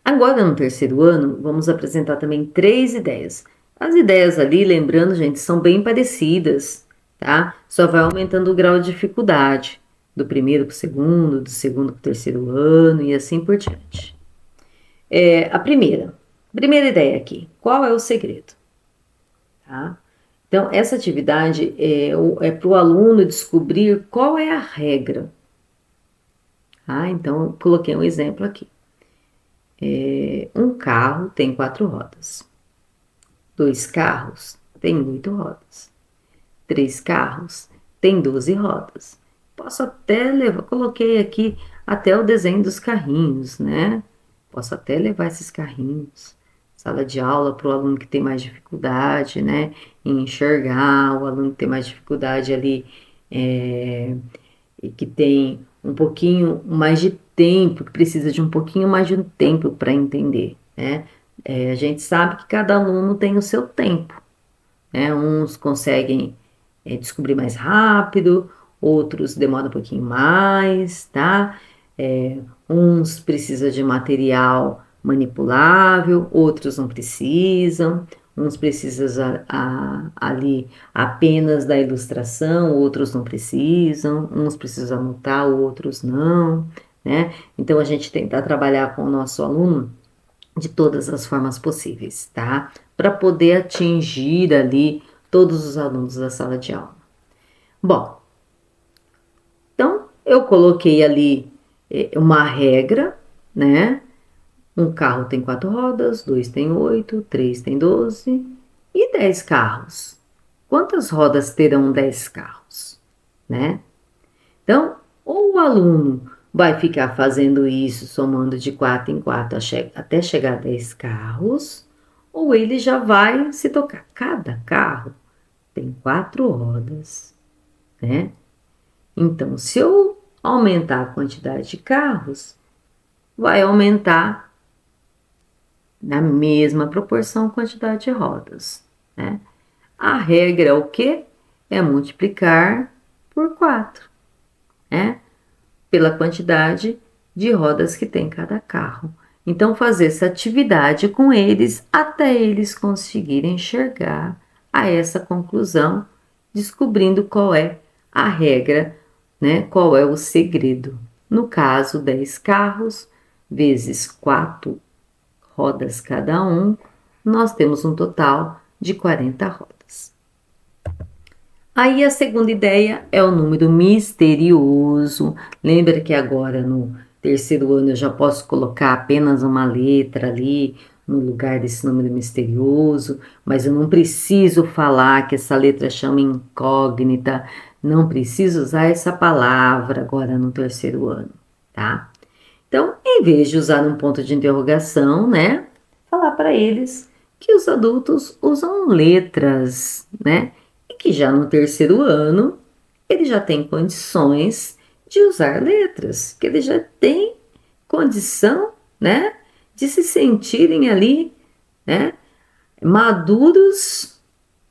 Agora, no terceiro ano, vamos apresentar também 3 ideias. As ideias ali, lembrando, gente, são bem parecidas, tá? Só vai aumentando o grau de dificuldade, do primeiro para o segundo, do segundo para o terceiro ano e assim por diante. A primeira ideia aqui, qual é o segredo? Tá? Então, essa atividade é para o aluno descobrir qual é a regra. Tá? Então, eu coloquei um exemplo aqui. Um carro tem 4 rodas. 2 carros têm 8 rodas. 3 carros têm 12 rodas. Posso até levar, coloquei aqui até o desenho dos carrinhos, né? Posso até levar esses carrinhos. Sala de aula para o aluno que tem mais dificuldade, né, em enxergar, o aluno que tem mais dificuldade ali, e que tem um pouquinho mais de tempo, que precisa de um pouquinho mais de tempo para entender, né? A gente sabe que cada aluno tem o seu tempo, né? Uns conseguem descobrir mais rápido, outros demoram um pouquinho mais, tá? Uns precisam de material manipulável, outros não precisam, uns precisam ali apenas da ilustração, outros não precisam, uns precisam anotar, outros não, né? Então, a gente tenta trabalhar com o nosso aluno de todas as formas possíveis, tá? Para poder atingir ali todos os alunos da sala de aula. Bom, então eu coloquei ali uma regra, né? Um carro tem 4 rodas, 2 tem 8, 3 tem 12 e 10 carros. Quantas rodas terão 10 carros, né? Então, ou o aluno vai ficar fazendo isso, somando de 4 em 4 até chegar a 10 carros, ou ele já vai se tocar. Cada carro tem 4 rodas, né? Então, se eu aumentar a quantidade de carros, vai aumentar na mesma proporção a quantidade de rodas, né? A regra é o quê? É multiplicar por 4, né? Pela quantidade de rodas que tem cada carro. Então, fazer essa atividade com eles até eles conseguirem enxergar a essa conclusão, descobrindo qual é a regra, né? Qual é o segredo. No caso, 10 carros vezes 4 rodas cada um, nós temos um total de 40 rodas. Aí a segunda ideia é o número misterioso. Lembra que agora no terceiro ano eu já posso colocar apenas uma letra ali no lugar desse número misterioso, mas eu não preciso falar que essa letra chama incógnita, não preciso usar essa palavra agora no terceiro ano, tá? Então, em vez de usar um ponto de interrogação, né, falar para eles que os adultos usam letras, né, e que já no terceiro ano ele já tem condições de usar letras, que ele já tem condição, né, de se sentirem ali, né, maduros,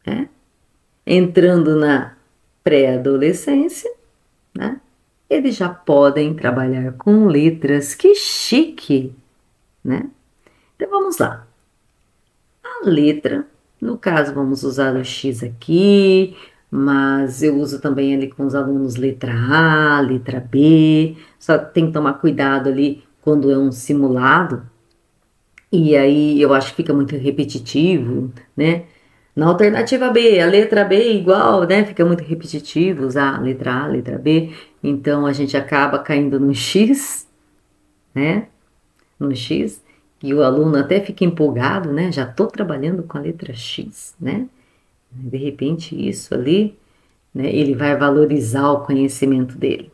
né, entrando na pré-adolescência, né, eles já podem trabalhar com letras. Que chique, né? Então vamos lá. A letra, no caso vamos usar o X aqui, mas eu uso também ali com os alunos letra A, letra B. Só tem que tomar cuidado ali quando é um simulado. E aí eu acho que fica muito repetitivo, né? Na alternativa B, a letra B é igual, né? Fica muito repetitivo usar a letra A, letra B. Então a gente acaba caindo no X, né? No X, e o aluno até fica empolgado, né? Já estou trabalhando com a letra X, né? De repente isso ali, né? Ele vai valorizar o conhecimento dele.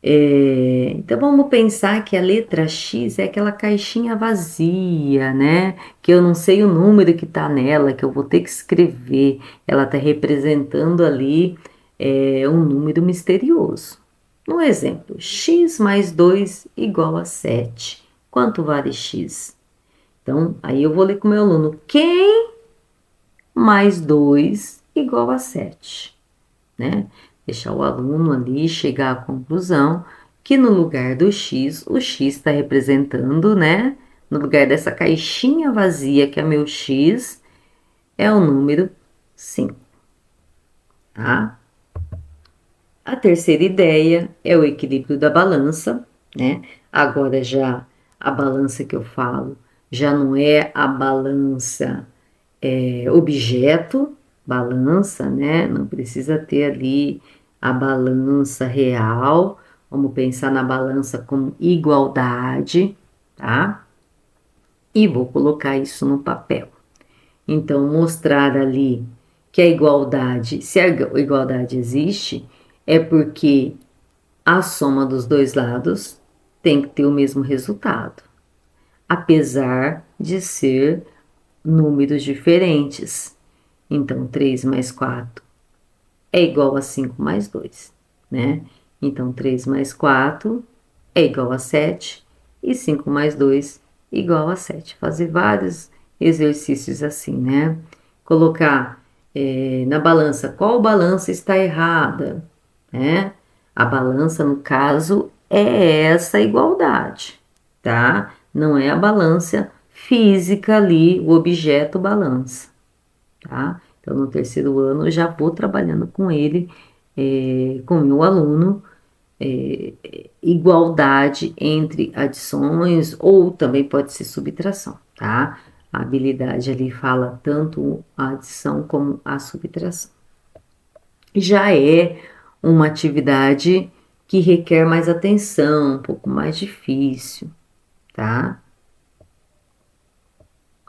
Então vamos pensar que a letra X é aquela caixinha vazia, né? Que eu não sei o número que está nela, que eu vou ter que escrever. Ela está representando ali um número misterioso. Um exemplo, x mais 2 igual a 7. Quanto vale x? Então, aí eu vou ler com o meu aluno. Quem mais 2 igual a 7? Né? Deixar o aluno ali chegar à conclusão que no lugar do X, o X está representando, né? No lugar dessa caixinha vazia que é meu X, é o número 5, tá? A terceira ideia é o equilíbrio da balança, né? Agora já a balança que eu falo já não é a balança objeto, balança, né? Não precisa ter ali a balança real. Vamos pensar na balança como igualdade, tá? E vou colocar isso no papel. Então, mostrar ali que a igualdade, se a igualdade existe, é porque a soma dos dois lados tem que ter o mesmo resultado, apesar de ser números diferentes. Então, 3 mais 4 é igual a 5 mais 2, né? Então, 3 mais 4 é igual a 7 e 5 mais 2 igual a 7. Fazer vários exercícios assim, né? Colocar na balança qual balança está errada, né? A balança, no caso, é essa igualdade, tá? Não é a balança física ali, o objeto balança, tá? Então, no terceiro ano, eu já vou trabalhando com ele, com o meu aluno, igualdade entre adições ou também pode ser subtração, tá? A habilidade ali fala tanto a adição como a subtração. Já é uma atividade que requer mais atenção, um pouco mais difícil, tá?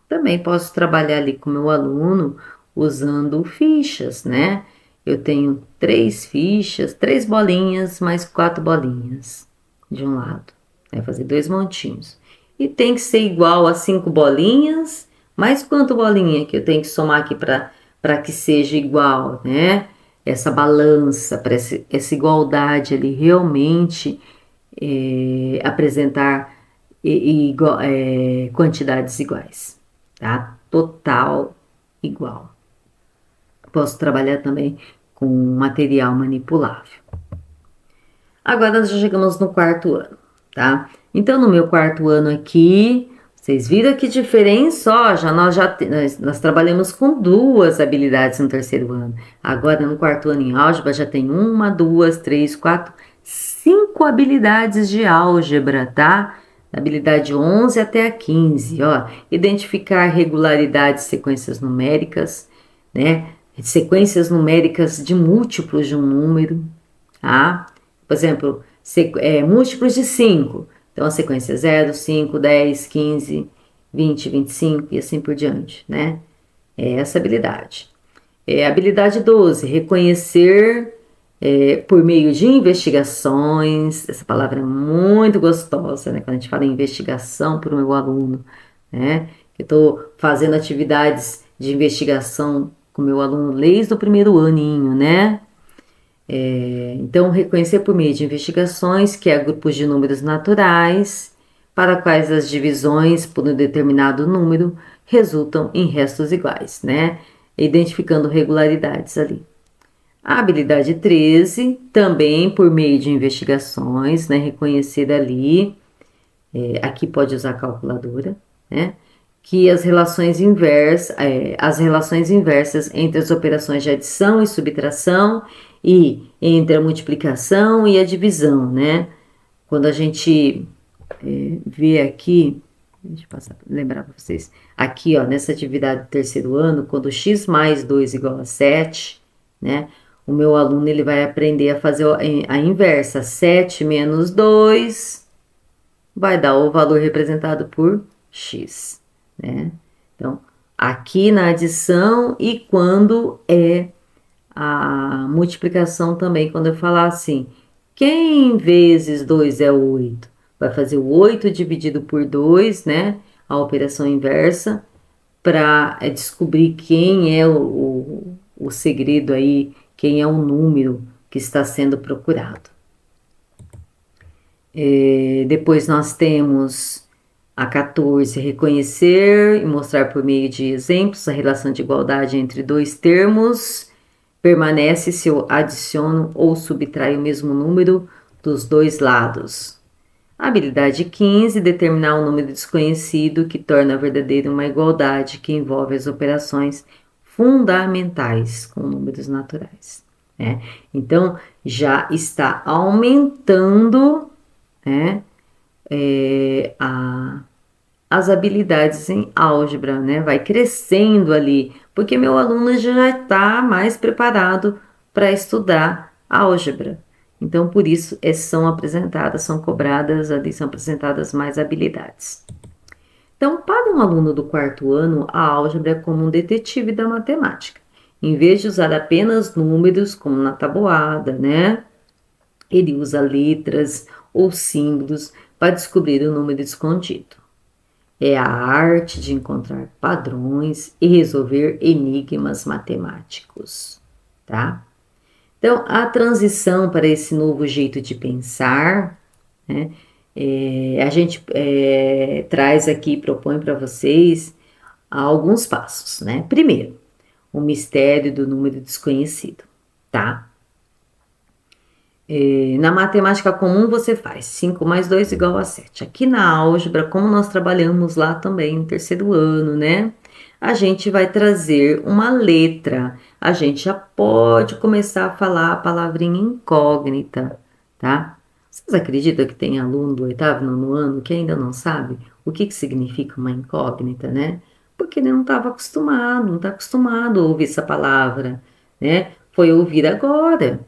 Também posso trabalhar ali com meu aluno usando fichas, né? Eu tenho 3 fichas, 3 bolinhas mais 4 bolinhas de um lado. Vai fazer 2 montinhos. E tem que ser igual a 5 bolinhas, mais quanto bolinha que eu tenho que somar aqui para que seja igual, né? Essa balança, para essa igualdade ali realmente apresentar quantidades iguais, tá? Total igual. Posso trabalhar também com material manipulável. Agora nós já chegamos no quarto ano, tá? Então, no meu quarto ano aqui, Vocês viram que diferença? Ó, nós trabalhamos com 2 habilidades no terceiro ano. Agora, no quarto ano em álgebra, já tem 1, 2, 3, 4, 5 habilidades de álgebra, tá? Habilidade 11 até a 15, ó. Identificar regularidades, sequências numéricas, né? Sequências numéricas de múltiplos de um número, tá? Por exemplo, múltiplos de 5. Então, a sequência 0, 5, 10, 15, 20, 25 e assim por diante, né? É essa habilidade. Habilidade 12, reconhecer por meio de investigações. Essa palavra é muito gostosa, né? Quando a gente fala em investigação para o meu aluno, né? Eu estou fazendo atividades de investigação com o meu aluno desde o primeiro aninho, né? Então, reconhecer por meio de investigações, que é grupos de números naturais, para quais as divisões por um determinado número resultam em restos iguais, né? Identificando regularidades ali. A habilidade 13, também por meio de investigações, né? Reconhecer ali, aqui pode usar calculadora, né? Que as relações inversas entre as operações de adição e subtração e entre a multiplicação e a divisão, né? Quando a gente vê aqui, deixa eu lembrar para vocês, aqui, ó, nessa atividade do terceiro ano, quando x mais 2 igual a 7, né? O meu aluno, ele vai aprender a fazer a inversa, 7 menos 2 vai dar o valor representado por x, né? Então, aqui na adição e quando é a multiplicação também, quando eu falar assim, quem vezes 2 é 8? Vai fazer o 8 dividido por 2, né? A operação inversa, para descobrir quem é o segredo aí, quem é o número que está sendo procurado. Depois nós temos a 14, reconhecer e mostrar por meio de exemplos a relação de igualdade entre 2 termos. Permanece se eu adiciono ou subtraio o mesmo número dos 2 lados. A habilidade 15, determinar um número desconhecido que torna verdadeira uma igualdade que envolve as operações fundamentais com números naturais, né? Então, já está aumentando, né, as habilidades em álgebra, né? Vai crescendo ali, porque meu aluno já está mais preparado para estudar álgebra. Então, por isso, são cobradas ali, são apresentadas mais habilidades. Então, para um aluno do quarto ano, a álgebra é como um detetive da matemática. Em vez de usar apenas números, como na tabuada, né? Ele usa letras ou símbolos para descobrir o número escondido. É a arte de encontrar padrões e resolver enigmas matemáticos, tá? Então, a transição para esse novo jeito de pensar, né? A gente traz aqui, propõe para vocês alguns passos, né? Primeiro, o mistério do número desconhecido, tá? Na matemática comum você faz 5 mais 2 igual a 7. Aqui na álgebra, como nós trabalhamos lá também no terceiro ano, né? A gente vai trazer uma letra. A gente já pode começar a falar a palavrinha incógnita, tá? Vocês acreditam que tem aluno do oitavo, nono ano que ainda não sabe o que significa uma incógnita, né? Porque ele não estava acostumado, não está acostumado a ouvir essa palavra, né? Foi ouvir agora.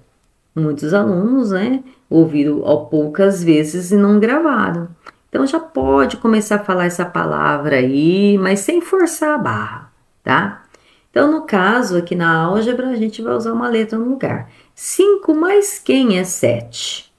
Muitos alunos, né, ouviram poucas vezes e não gravaram. Então, já pode começar a falar essa palavra aí, mas sem forçar a barra, tá? Então, no caso, aqui na álgebra, a gente vai usar uma letra no lugar. 5 mais quem é 7?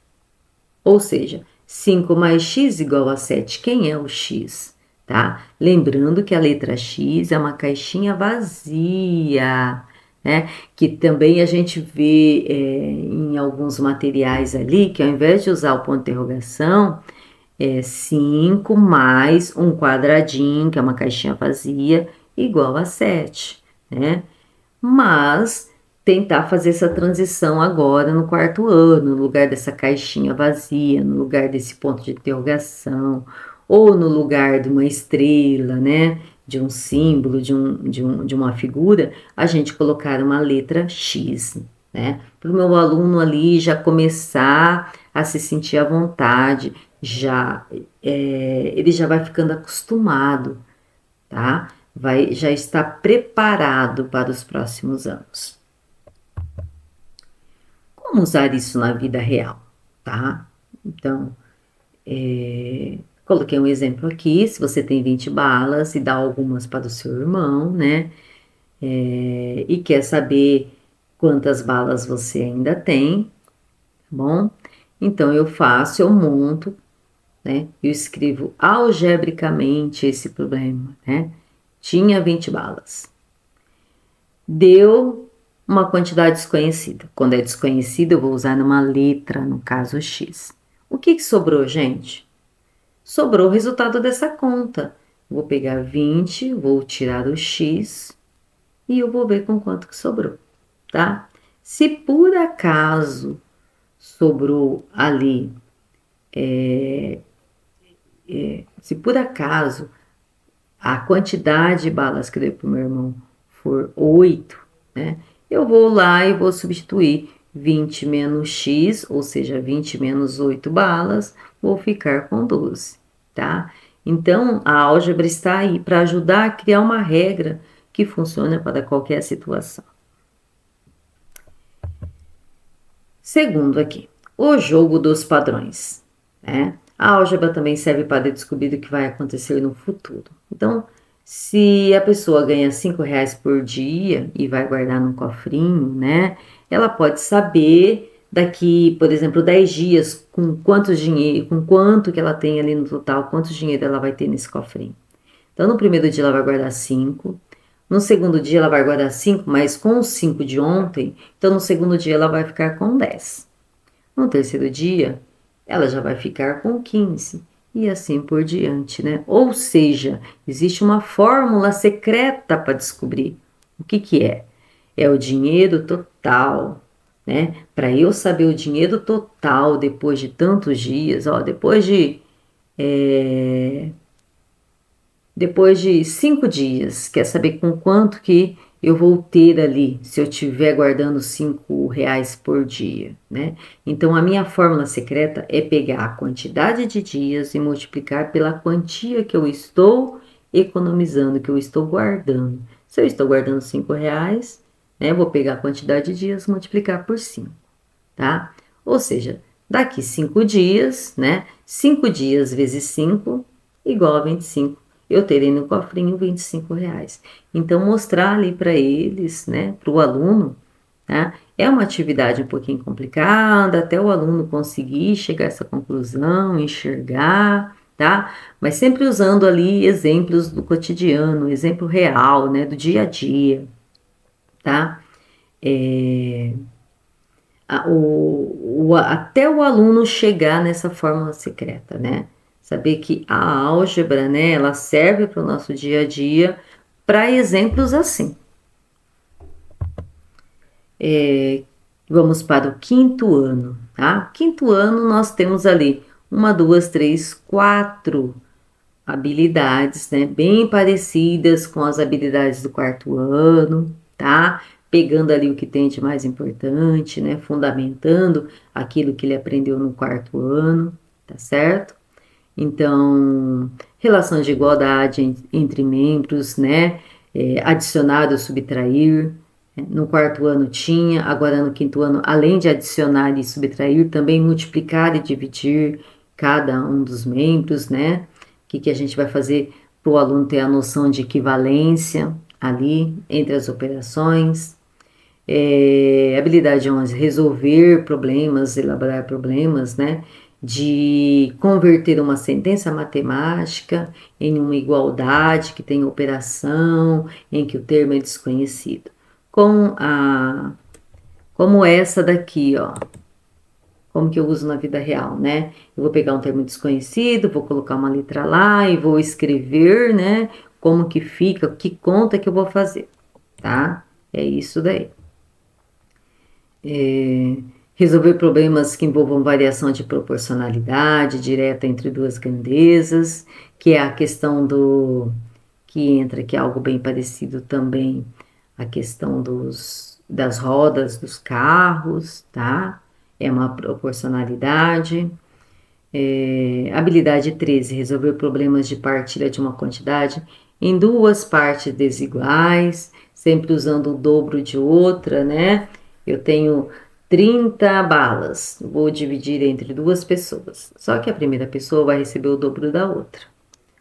Ou seja, 5 mais x igual a 7. Quem é o x? Tá? Lembrando que a letra x é uma caixinha vazia, né? Que também a gente vê em alguns materiais ali, que ao invés de usar o ponto de interrogação, 5 mais um quadradinho, que é uma caixinha vazia, igual a 7, né? Mas tentar fazer essa transição agora no quarto ano, no lugar dessa caixinha vazia, no lugar desse ponto de interrogação, ou no lugar de uma estrela, né, de um símbolo, de uma figura, a gente colocar uma letra X, né, para o meu aluno ali já começar a se sentir à vontade, ele já vai ficando acostumado, tá? Já está preparado para os próximos anos. Como usar isso na vida real, tá? Então, coloquei um exemplo aqui, se você tem 20 balas e dá algumas para o seu irmão, né? E quer saber quantas balas você ainda tem, tá bom? Então, eu monto, né? Eu escrevo algebricamente esse problema, né? Tinha 20 balas. Deu uma quantidade desconhecida. Quando é desconhecida, eu vou usar numa letra, no caso X. O que sobrou, gente? Sobrou o resultado dessa conta. Vou pegar 20, vou tirar o X e eu vou ver com quanto que sobrou, tá? Se por acaso sobrou ali, se por acaso a quantidade de balas que eu dei para o meu irmão for 8, né? Eu vou lá e vou substituir 20 menos X, ou seja, 20 menos 8 balas, vou ficar com 12, tá? Então, a álgebra está aí para ajudar a criar uma regra que funcione para qualquer situação. Segundo aqui, o jogo dos padrões, né? A álgebra também serve para descobrir o que vai acontecer no futuro. Então, se a pessoa ganha R$ 5 por dia e vai guardar no cofrinho, né? Ela pode saber daqui, por exemplo, 10 dias com quanto que ela tem ali no total, quanto dinheiro ela vai ter nesse cofrinho. Então, no primeiro dia ela vai guardar 5, no segundo dia ela vai guardar 5, mas com os 5 de ontem, então no segundo dia ela vai ficar com 10. No terceiro dia, ela já vai ficar com 15 e assim por diante, né? Ou seja, existe uma fórmula secreta para descobrir o que é. É o dinheiro total, né? Para eu saber o dinheiro total depois de tantos dias, ó, depois de 5 dias, quer saber com quanto que eu vou ter ali, se eu estiver guardando R$ 5 por dia, né? Então, a minha fórmula secreta é pegar a quantidade de dias e multiplicar pela quantia que eu estou economizando, que eu estou guardando. Se eu estou guardando R$ 5, né? Vou pegar a quantidade de dias e multiplicar por 5, tá? Ou seja, daqui 5 dias, né? 5 dias vezes 5 igual a 25. Eu terei no cofrinho R$ 25. Então, mostrar ali para eles, né, para o aluno, tá? É uma atividade um pouquinho complicada, até o aluno conseguir chegar a essa conclusão, enxergar, tá? Mas sempre usando ali exemplos do cotidiano, exemplo real, né, do dia a dia, tá? Até o aluno chegar nessa fórmula secreta, né? Saber que a álgebra, né, ela serve para o nosso dia a dia para exemplos assim. Vamos para o quinto ano, tá? Quinto ano nós temos ali 1, 2, 3, 4 habilidades, né? Bem parecidas com as habilidades do quarto ano, tá? Pegando ali o que tem de mais importante, né? Fundamentando aquilo que ele aprendeu no quarto ano, tá certo? Então, relação de igualdade entre membros, né? Adicionar ou subtrair. No quarto ano tinha, agora no quinto ano, além de adicionar e subtrair, também multiplicar e dividir cada um dos membros, né? O que a gente vai fazer para o aluno ter a noção de equivalência ali entre as operações. Habilidade 11, resolver problemas, elaborar problemas, né? De converter uma sentença matemática em uma igualdade que tem operação, em que o termo é desconhecido. Como essa daqui, ó. Como que eu uso na vida real, né? Eu vou pegar um termo desconhecido, vou colocar uma letra lá e vou escrever, né? Como que fica, que conta que eu vou fazer, tá? É isso daí. Resolver problemas que envolvam variação de proporcionalidade direta entre duas grandezas, que é a questão que entra, que é algo bem parecido também, a questão das rodas dos carros, tá? É uma proporcionalidade. Habilidade 13, resolver problemas de partilha de uma quantidade em duas partes desiguais, sempre usando o dobro de outra, né? Eu tenho 30 balas, vou dividir entre duas pessoas. Só que a primeira pessoa vai receber o dobro da outra.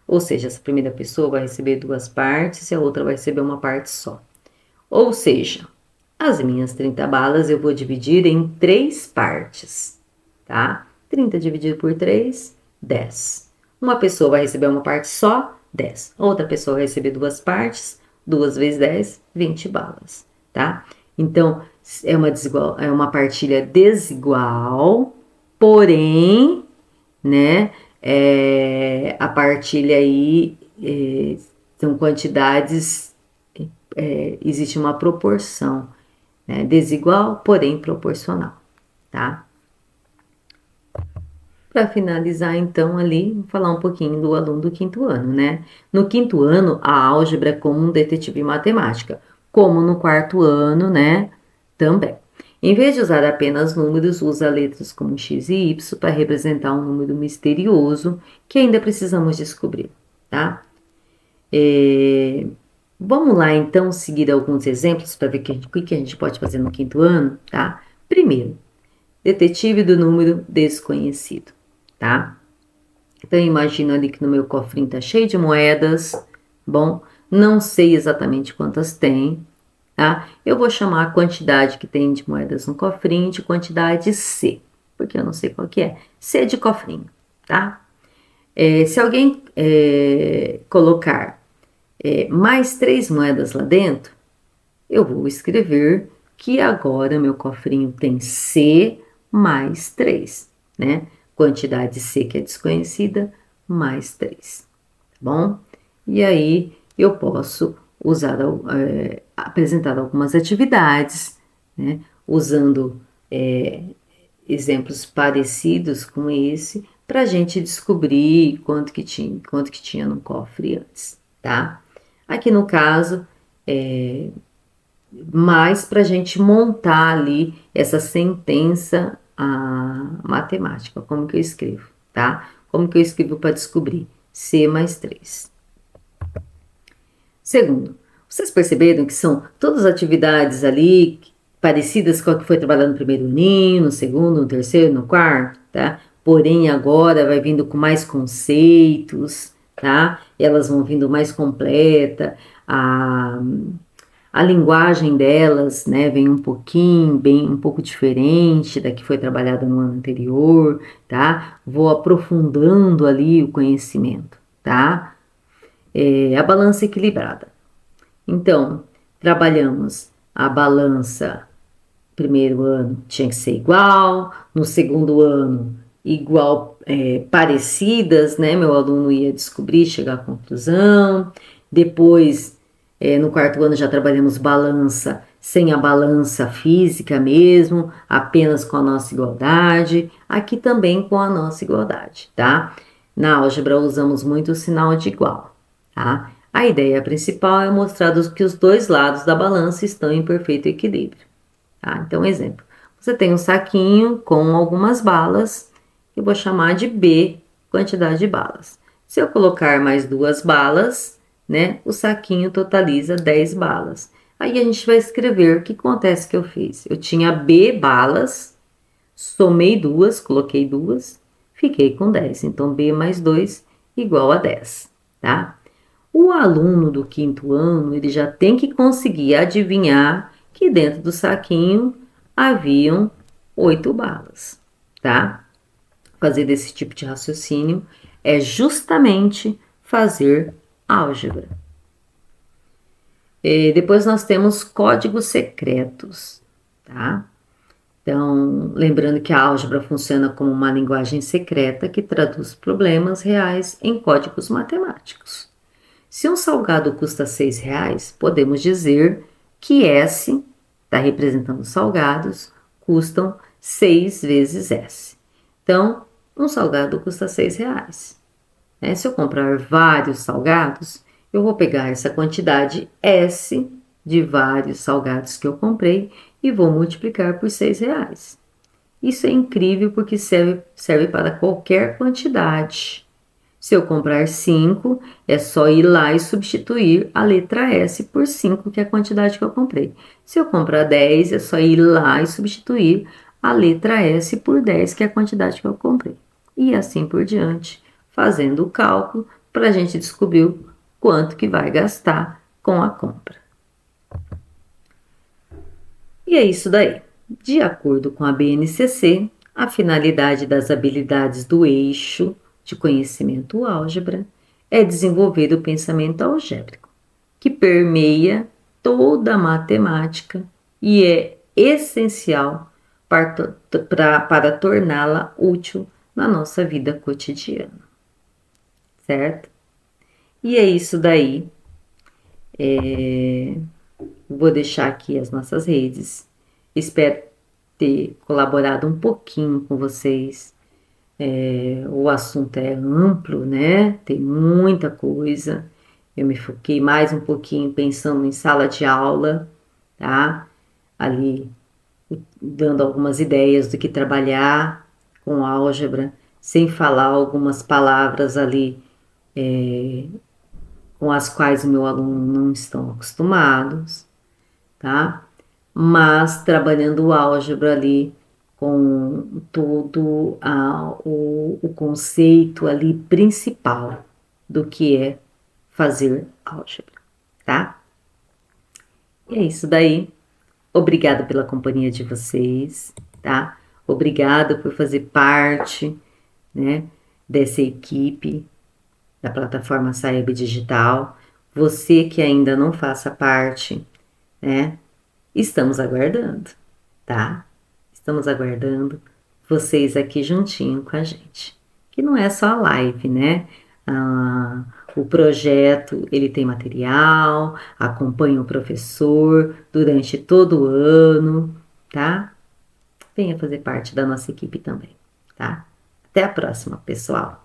Ou seja, essa primeira pessoa vai receber duas partes e a outra vai receber uma parte só. Ou seja, as minhas 30 balas eu vou dividir em 3 partes, tá? 30 dividido por 3, 10. Uma pessoa vai receber uma parte só, 10. Outra pessoa vai receber duas partes, 2 vezes 10, 20 balas, tá? Então, é uma partilha desigual, porém, né, a partilha aí são quantidades, existe uma proporção, né, desigual, porém proporcional, tá? Para finalizar, então, ali, vou falar um pouquinho do aluno do quinto ano, né? No quinto ano, a álgebra é como um detetive em matemática, como no quarto ano, né? Também. Em vez de usar apenas números, usa letras como x e y para representar um número misterioso que ainda precisamos descobrir, tá? Vamos lá, então, seguir alguns exemplos para ver o que a gente pode fazer no quinto ano, tá? Primeiro, detetive do número desconhecido, tá? Então, eu imagino ali que no meu cofrinho tá cheio de moedas, bom, não sei exatamente quantas tem, tá? Eu vou chamar a quantidade que tem de moedas no cofrinho de quantidade C, porque eu não sei qual que é. C de cofrinho, tá? Se alguém colocar mais 3 moedas lá dentro, eu vou escrever que agora meu cofrinho tem C mais 3, né? Quantidade C que é desconhecida, mais 3, tá bom? E aí eu posso usar, apresentar algumas atividades, né? Usando exemplos parecidos com esse, para a gente descobrir quanto que tinha no cofre antes, tá? Aqui no caso, mais para a gente montar ali essa sentença matemática, como que eu escrevo, tá? Como que eu escrevo para descobrir? C mais 3. Segundo, vocês perceberam que são todas atividades ali parecidas com a que foi trabalhado no primeiro aninho, no segundo, no terceiro, no quarto, tá? Porém, agora vai vindo com mais conceitos, tá? Elas vão vindo mais completa, a linguagem delas, né, vem um pouco diferente da que foi trabalhada no ano anterior, tá? Vou aprofundando ali o conhecimento, tá? A balança equilibrada. Então, trabalhamos a balança, primeiro ano tinha que ser igual, no segundo ano igual, parecidas, né? Meu aluno ia descobrir, chegar à conclusão. Depois, no quarto ano já trabalhamos balança sem a balança física mesmo, apenas com a nossa igualdade. Aqui também com a nossa igualdade, tá? Na álgebra usamos muito o sinal de igual, tá? A ideia principal é mostrar que os dois lados da balança estão em perfeito equilíbrio, tá? Então, exemplo, você tem um saquinho com algumas balas, eu vou chamar de B, quantidade de balas. Se eu colocar mais 2 balas, né, o saquinho totaliza 10 balas. Aí a gente vai escrever o que acontece que eu fiz. Eu tinha B balas, somei 2, coloquei 2, fiquei com 10. Então, B mais 2 igual a 10, tá? O aluno do quinto ano, ele já tem que conseguir adivinhar que dentro do saquinho haviam 8 balas, tá? Fazer desse tipo de raciocínio é justamente fazer álgebra. Depois nós temos códigos secretos, tá? Então, lembrando que a álgebra funciona como uma linguagem secreta que traduz problemas reais em códigos matemáticos. Se um salgado custa R$6, podemos dizer que S, está representando salgados, custam 6 vezes S. Então, um salgado custa R$6. Né? Se eu comprar vários salgados, eu vou pegar essa quantidade S de vários salgados que eu comprei e vou multiplicar por R$6. Isso é incrível porque serve para qualquer quantidade. Se eu comprar 5, é só ir lá e substituir a letra S por 5, que é a quantidade que eu comprei. Se eu comprar 10, é só ir lá e substituir a letra S por 10, que é a quantidade que eu comprei. E assim por diante, fazendo o cálculo para a gente descobrir quanto que vai gastar com a compra. E é isso daí. De acordo com a BNCC, a finalidade das habilidades do eixo de conhecimento álgebra é desenvolver o pensamento algébrico, que permeia toda a matemática e é essencial para torná-la útil na nossa vida cotidiana, certo? E é isso daí. Vou deixar aqui as nossas redes. Espero ter colaborado um pouquinho com vocês. O assunto é amplo, né? Tem muita coisa. Eu me foquei mais um pouquinho pensando em sala de aula, tá? Ali dando algumas ideias do que trabalhar com álgebra, sem falar algumas palavras ali com as quais o meu aluno não estão acostumados, tá? Mas trabalhando o álgebra ali com todo o conceito ali principal do que é fazer álgebra, tá? E é isso daí. Obrigada pela companhia de vocês, tá? Obrigada por fazer parte, né, dessa equipe da plataforma Saeb Digital. Você que ainda não faça parte, né? Estamos aguardando, tá? Estamos aguardando vocês aqui juntinho com a gente. Que não é só a live, né? O projeto, ele tem material, acompanha o professor durante todo o ano, tá? Venha fazer parte da nossa equipe também, tá? Até a próxima, pessoal!